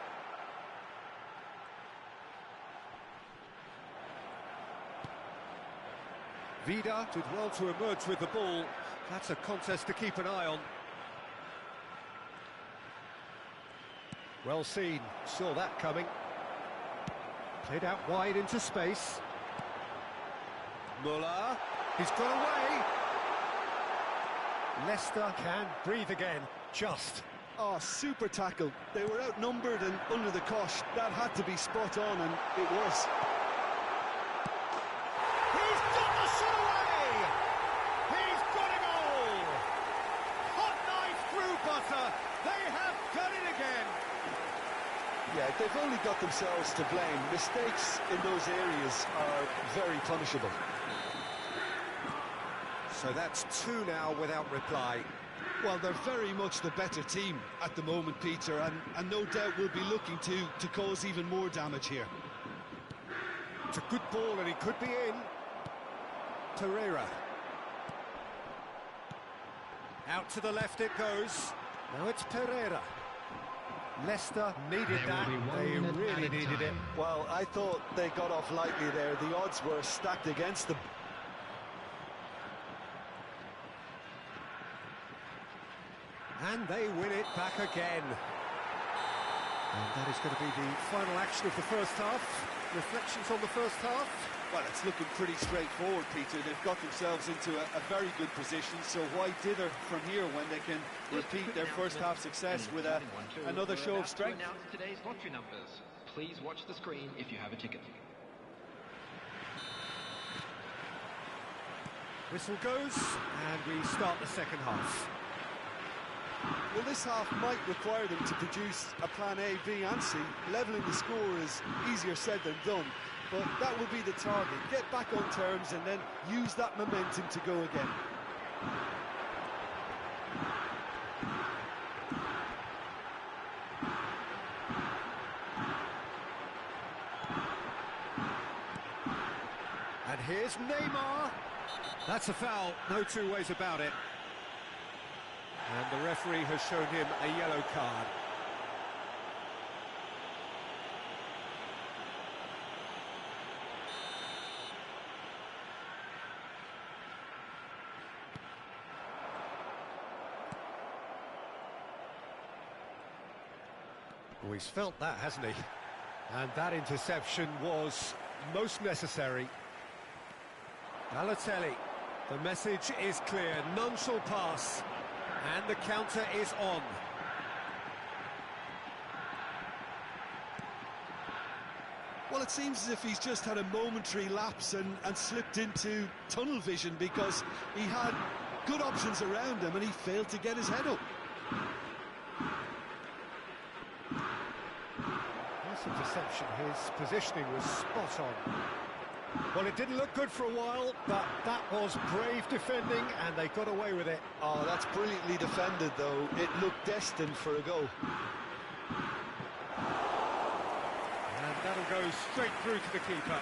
Vida did well to emerge with the ball. That's a contest to keep an eye on. Well seen, saw that coming. Played out wide into space. Muller, he's got away. Leicester can breathe again, just. Oh, super tackle. They were outnumbered and under the cosh. That had to be spot on, and it was. He's got the shot away! He's got a goal! Hot knife through butter. They have done it again. Yeah, they've only got themselves to blame. Mistakes in those areas are very punishable. So that's 2 now without reply. Well, they're very much the better team at the moment, Peter, and no doubt will be looking to cause even more damage here. It's a good ball and he could be in. Pereira. Out to the left it goes. Now it's Pereira. Leicester needed that. They really needed it. Well, I thought they got off lightly there. The odds were stacked against them. And they win it back again. And that is going to be the final action of the first half. Reflections on the first half? Well, it's looking pretty straightforward, Peter. They've got themselves into a very good position, so why dither from here when they can repeat their first half success with another show of strength? To announce today's lottery numbers. Please watch the screen if you have a ticket. Whistle goes, and we start the second half. Well, this half might require them to produce a plan A, B and C. Levelling the score is easier said than done, but that will be the target. Get back on terms and then use that momentum to go again. And here's Neymar. That's a foul, no two ways about it. And the referee has shown him a yellow card. Oh, he's felt that, hasn't he? And that interception was most necessary. Balotelli, the message is clear, none shall pass. And the counter is on. Well, it seems as if he's just had a momentary lapse and slipped into tunnel vision, because he had good options around him and he failed to get his head up. Nice interception, his positioning was spot on. Well, it didn't look good for a while, but that was brave defending, and they got away with it. Oh, that's brilliantly defended, though. It looked destined for a goal. And that'll go straight through to the keeper.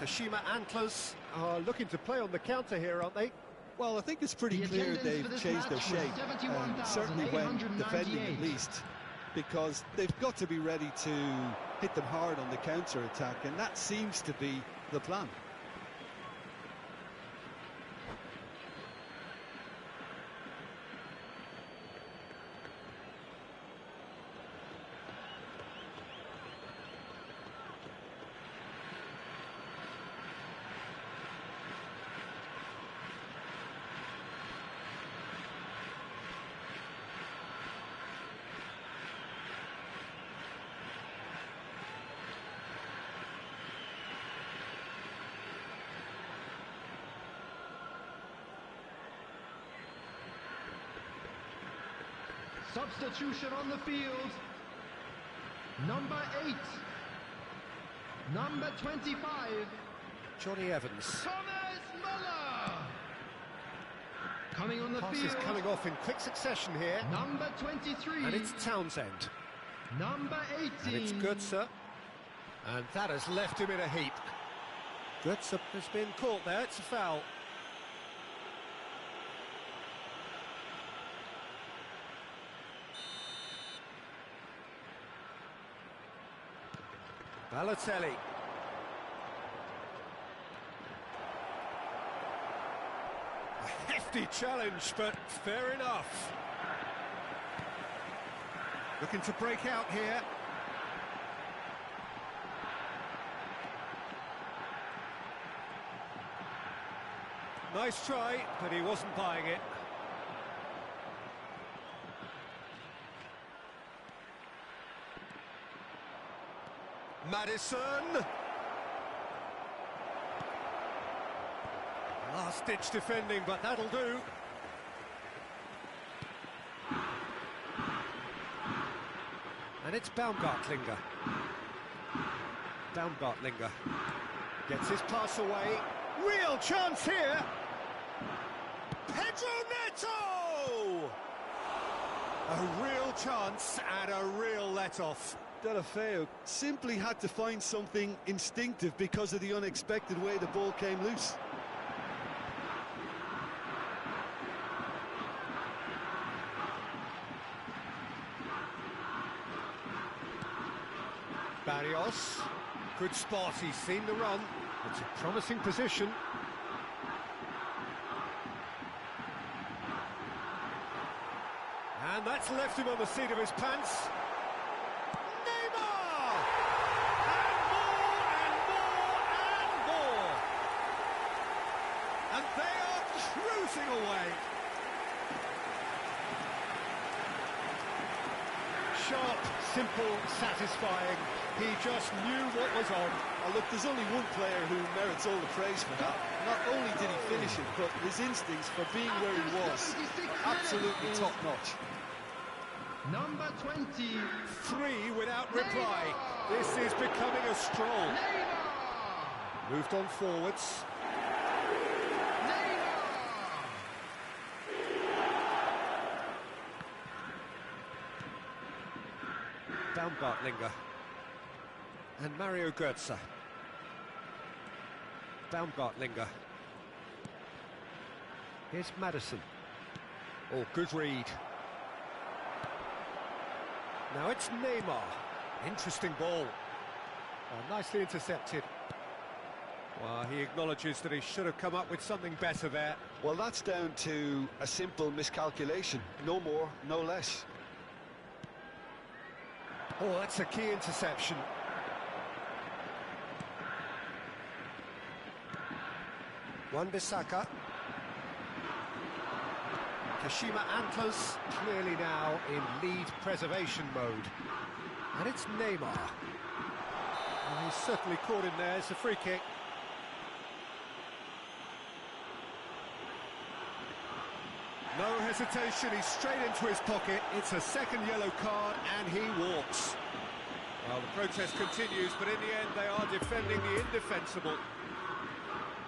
Kashima Antlers are looking to play on the counter here, aren't they? Well, I think it's pretty clear they've changed their shape, certainly when defending at least, because they've got to be ready to hit them hard on the counter-attack, and that seems to be the plan. Substitution on the field. Number 8. Number 25. Johnny Evans. Thomas Muller. Coming on the Passes field. coming off in quick succession here. Number 23. And it's Townsend. Number 18. And it's Götze. And that has left him in a heap. Götze has been caught there, it's a foul. Balotelli. A hefty challenge, but fair enough. Looking to break out here. Nice try, but he wasn't buying it. Maddison! Last-ditch defending, but that'll do. And it's Baumgartlinger. Baumgartlinger gets his pass away. Real chance here! Pedro Neto! A real chance and a real let-off. Delafeu simply had to find something instinctive because of the unexpected way the ball came loose. Barrios, good spot, he's seen the run. It's a promising position. And that's left him on the seat of his pants. Neymar! And more, and more, and more! And they are cruising away. Sharp, simple, satisfying. He just knew what was on. Oh, look, there's only one player who merits all the praise for that. Not only did he finish it, but his instincts for being where he was, absolutely top-notch. Number 20. 3 without reply. This is becoming a stroll. Neymar. Moved on forwards. Neymar. Baumgartlinger. And Mario Götze. Baumgartlinger. Here's Maddison. Oh, good read. Now it's Neymar. Interesting ball. Nicely intercepted. Well, he acknowledges that he should have come up with something better there. Well, that's down to a simple miscalculation. No more, no less. Oh, that's a key interception. Wan-Bissaka. Kashima Antlers clearly now in lead preservation mode. And it's Neymar. Well, he's certainly caught him there. It's a free kick. No hesitation, he's straight into his pocket. It's a second yellow card and he walks. Well, the protest continues, but in the end they are defending the indefensible.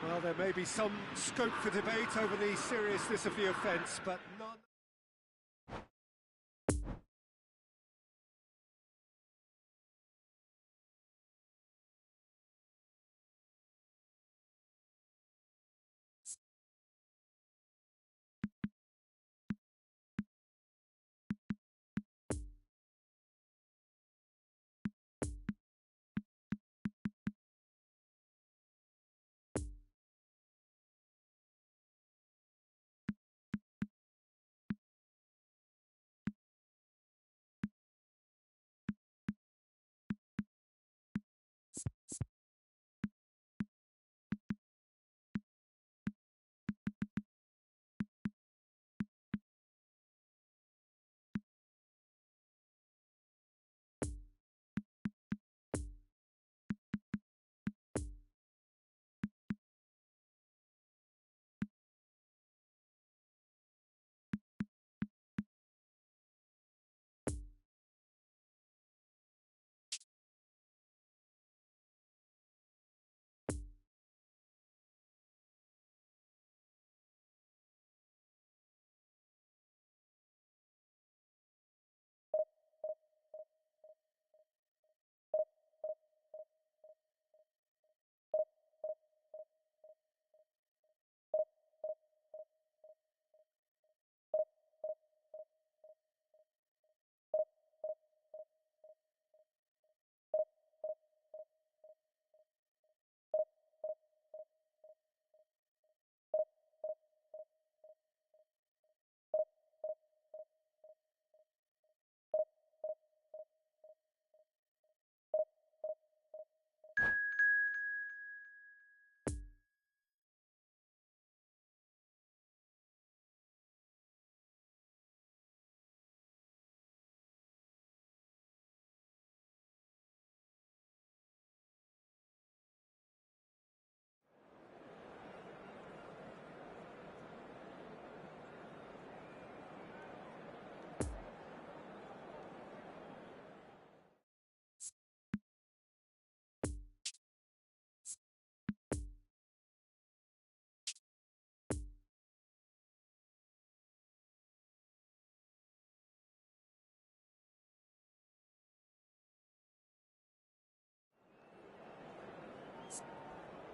Well, there may be some scope for debate over the seriousness of the offence, but none.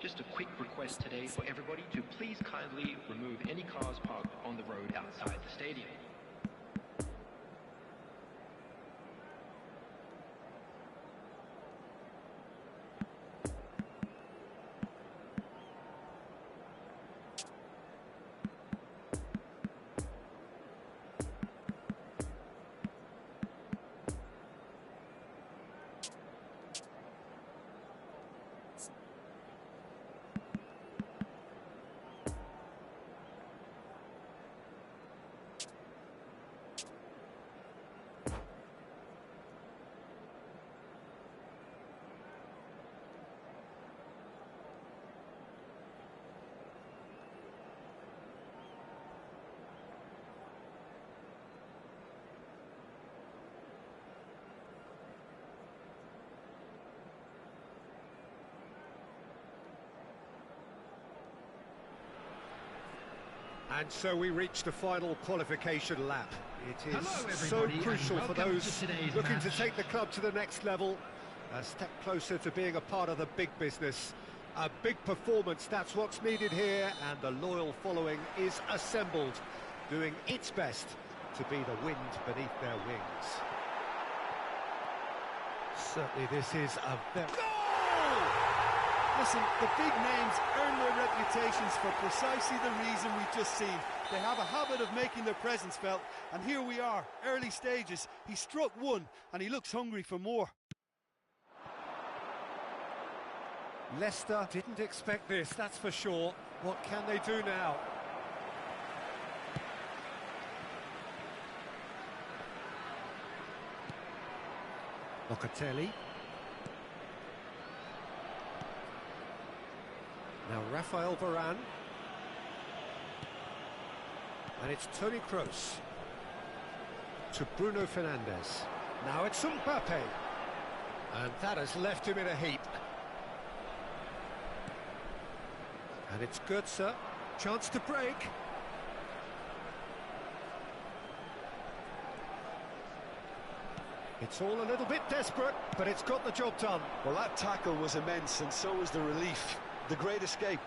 Just a quick request today for everybody to please kindly remove any cars parked on the road outside the stadium. And so we reach the final qualification lap. It is Hello, so everybody, crucial and for welcome those to today's looking to match. take the club to the next level, a step closer to being a part of the big business. A big performance, that's what's needed here, and the loyal following is assembled, doing its best to be the wind beneath their wings. Certainly this is a very... Goal! Listen, the big names earn their reputations for precisely the reason we've just seen. They have a habit of making their presence felt, and here we are, early stages. He struck one, and he looks hungry for more. Leicester didn't expect this, that's for sure. What can they do now? Locatelli. Now Rafael Varane. And it's Toni Kroos. To Bruno Fernandes. Now it's Mbappe. And that has left him in a heap. And it's Götze. Chance to break. It's all a little bit desperate, but it's got the job done. Well, that tackle was immense, and so was the relief. The great escape.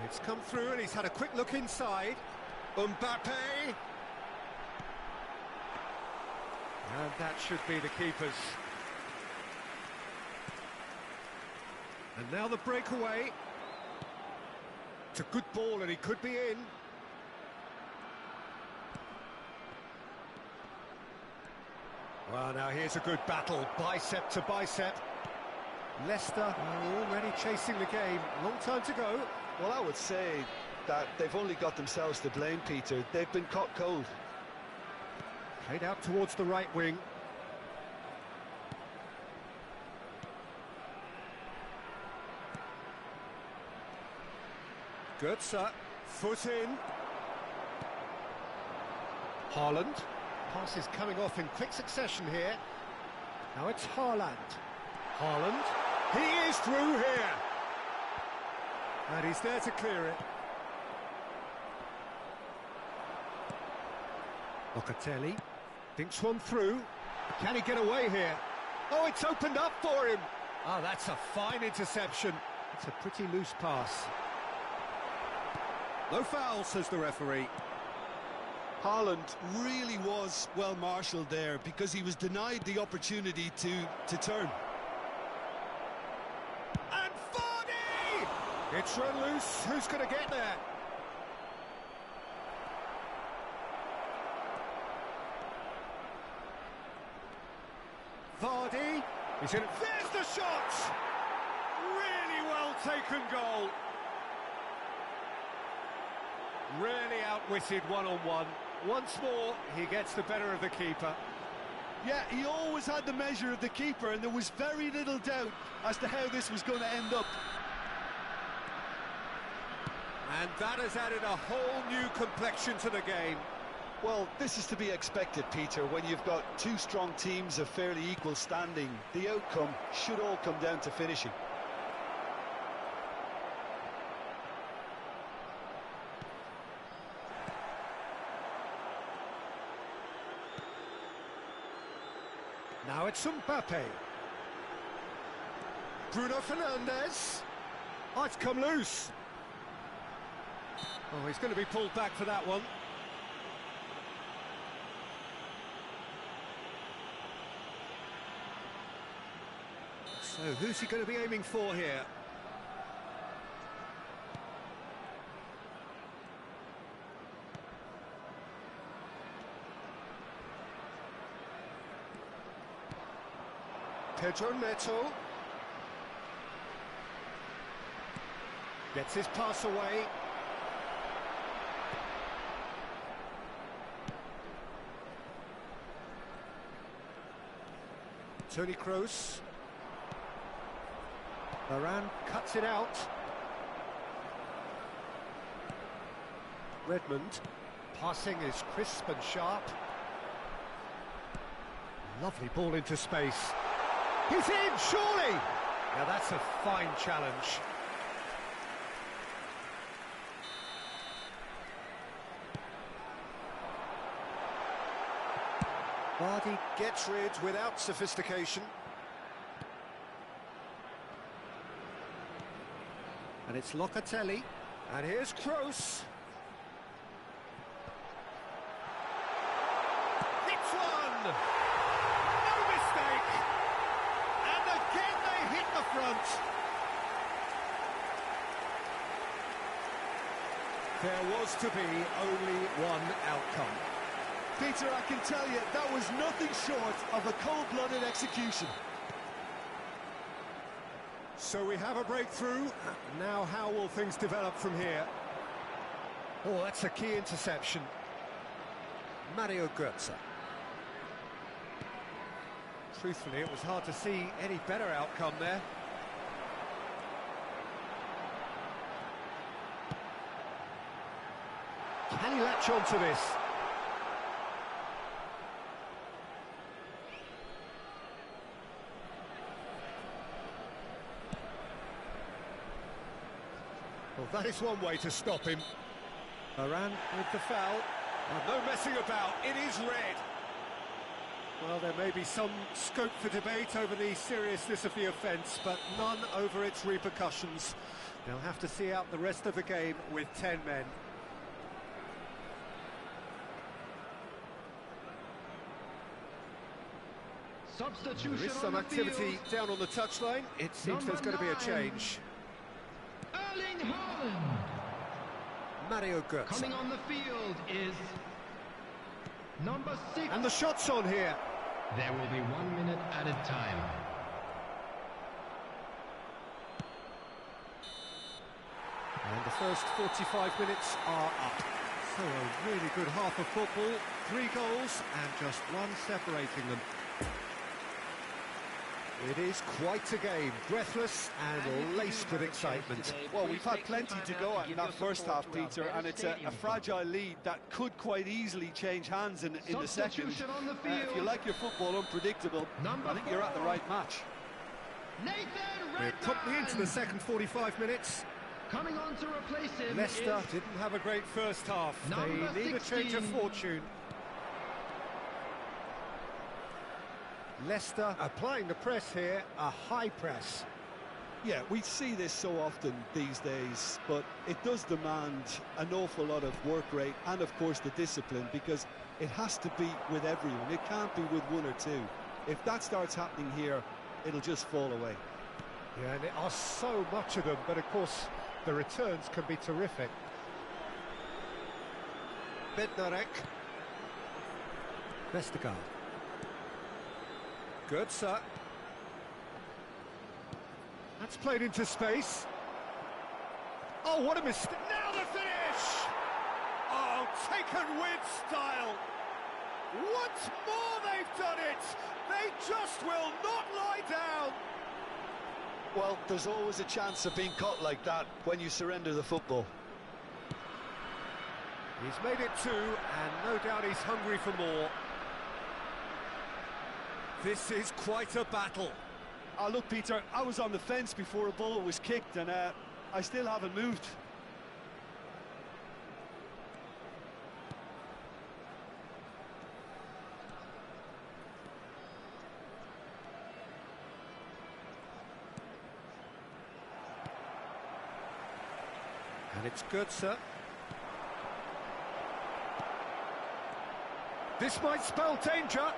It's come through and he's had a quick look inside. Mbappe! And that should be the keeper's. And now the breakaway. It's a good ball and he could be in. Well, now here's a good battle, bicep to bicep. Leicester are already chasing the game. Long time to go. Well, I would say that they've only got themselves to blame, Peter. They've been caught cold. Played out towards the right wing. Götze, foot in. Haaland. Pass is coming off in quick succession here. Now it's Haaland. Haaland. He is through here. And he's there to clear it. Locatelli. Thinks one through. Can he get away here? Oh, it's opened up for him. Oh, that's a fine interception. It's a pretty loose pass. No foul, says the referee. Haaland really was well marshalled there because he was denied the opportunity to turn. And Vardy! It's run loose. Who's going to get there? Vardy. He's in. There's the shot! Really well taken goal. Really outwitted one-on-one. Once more, he gets the better of the keeper. Yeah, he always had the measure of the keeper, and there was very little doubt as to how this was going to end up. And that has added a whole new complexion to the game. Well, this is to be expected, Peter, when you've got two strong teams of fairly equal standing. The outcome should all come down to finishing. Now it's Mbappe. Bruno Fernandes. Oh, it's come loose. Oh, he's going to be pulled back for that one. So, who's he going to be aiming for here? Pedro Neto. Gets his pass away. Toni Kroos. Varane cuts it out. Redmond. Passing is crisp and sharp. Lovely ball into space. He's in, surely! Now that's a fine challenge. Vardy gets rid without sophistication. And it's Locatelli. And here's Kroos. It's one! No mistake! And again they hit the front. There was to be only one outcome. Peter, I can tell you, that was nothing short of a cold-blooded execution. So we have a breakthrough. Now how will things develop from here? Oh, that's a key interception. Mario Götze. Truthfully, it was hard to see any better outcome there. Can he latch on to this? Well, that is one way to stop him. Varane with the foul. Oh, no messing about, it is red. Well, there may be some scope for debate over the seriousness of the offence, but none over its repercussions. They'll have to see out the rest of the game with 10 men. Substitution. There is some activity down on the touchline. It seems there's going to be a change. Erling Haaland. Mario Götze. Coming on the field is number 6. And the shot's on here. There will be 1 minute added time. And the first 45 minutes are up. So a really good half of football. 3 goals and just one separating them. It is quite a game, breathless and laced with excitement. Well, we've had plenty to go at in that first half, Peter, and it's a fragile lead that could quite easily change hands in the second. If you like your football unpredictable, I think you're at the right match. We're promptly into the second 45 minutes. Coming on to replace him. Leicester didn't have a great first half. They need a change of fortune. Leicester applying the press here, a high press. Yeah, we see this so often these days, but it does demand an awful lot of work rate and, of course, the discipline, because it has to be with everyone. It can't be with one or two. If that starts happening here, it'll just fall away. Yeah, and there are so much of them, but of course the returns can be terrific. Bednarek. Vestergaard. Götze. That's played into space. Oh, what a mistake. Now the finish! Oh, taken with style. Once more they've done it. They just will not lie down. Well, there's always a chance of being caught like that when you surrender the football. He's made it 2, and no doubt he's hungry for more. This is quite a battle. Oh, look, Peter, I was on the fence before a ball was kicked, and I still haven't moved. And it's good, sir. This might spell danger.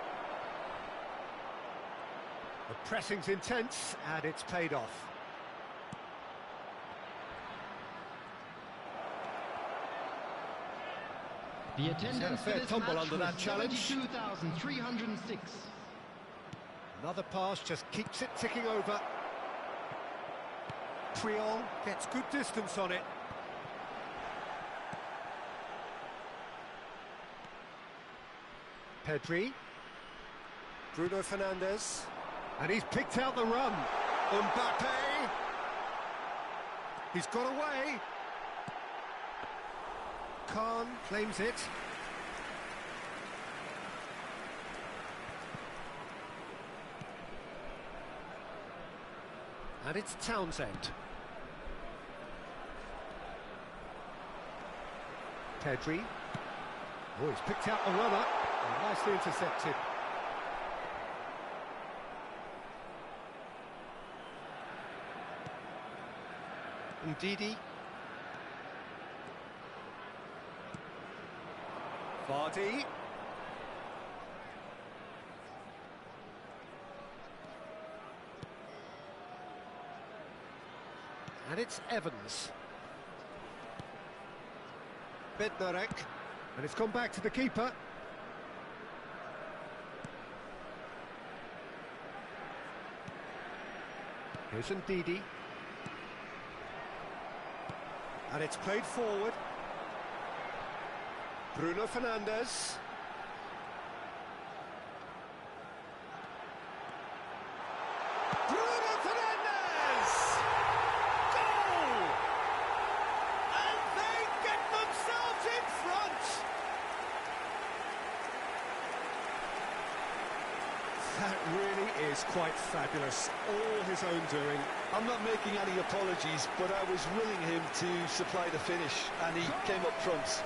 The pressing's intense, and it's paid off. The attendance fair for this tumble match under that was challenge. 72,306. Another pass just keeps it ticking over. Triol gets good distance on it. Pedri. Bruno Fernandes. And he's picked out the run. Mbappe. He's got away. Khan claims it. And it's Townsend. Pedri. Oh, he's picked out the runner. And nicely intercepted. Ndidi. Vardy. And it's Evans. Bednarek. And it's gone back to the keeper. Here's Ndidi. And it's played forward. Bruno Fernandes. Bruno Fernandes! Goal! And they get themselves in front! That really is quite fabulous. All his own doing. I'm not making any apologies, but I was willing him to supply the finish, and he came up front.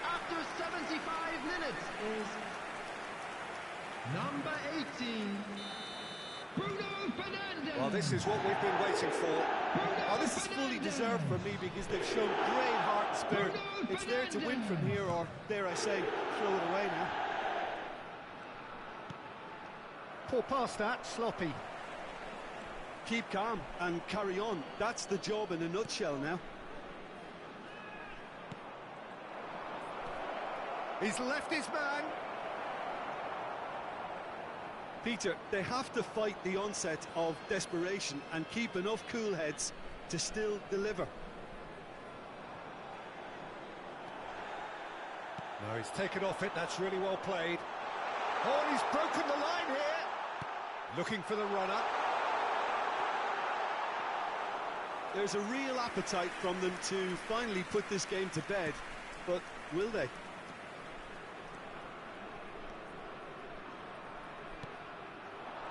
After 75 minutes is number 18, Bruno Fernandes. Well, this is what we've been waiting for. Oh, this is fully deserved for me because they've shown great heart and spirit. It's there to win from here, or dare I say, throw it away now. Poor pass that, sloppy. Keep calm and carry on. That's the job in a nutshell now. He's left his man. Peter, they have to fight the onset of desperation and keep enough cool heads to still deliver. No, he's taken off it. That's really well played. Oh, he's broken the line here. Looking for the runner. There's a real appetite from them to finally put this game to bed, but will they?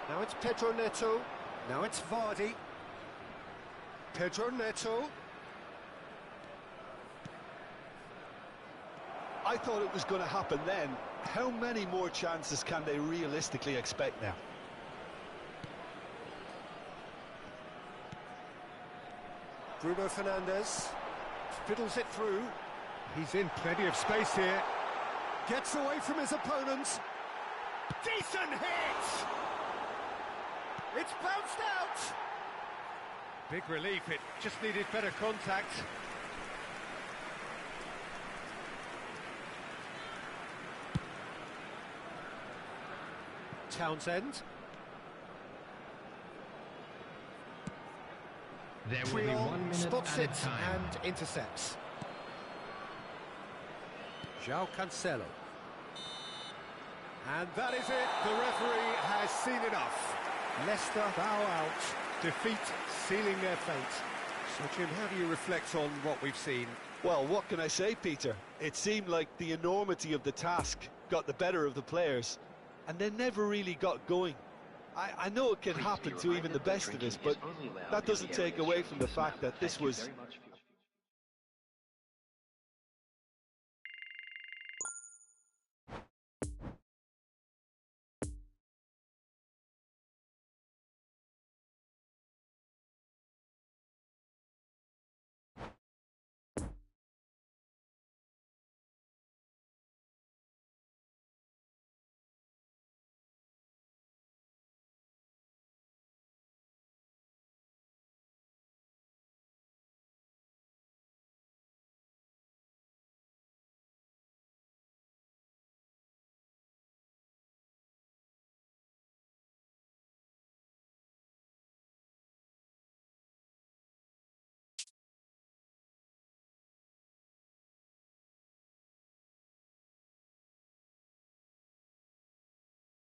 Now it's Pedro Neto. Now it's Vardy. Pedro Neto. I thought it was going to happen then. How many more chances can they realistically expect now? Bruno Fernandes fiddles it through. He's in plenty of space here. Gets away from his opponents. Decent hit! It's bounced out! Big relief, it just needed better contact. Townsend. There will be 1 minute spots at it a time. and intercepts. João Cancelo. And that is it. The referee has seen enough. Leicester bow out. Defeat sealing their fate. So, Jim, how do you reflect on what we've seen? Well, what can I say, Peter? It seemed like the enormity of the task got the better of the players, and they never really got going. I know it can happen to even the best of us, but that doesn't take away from the fact that this was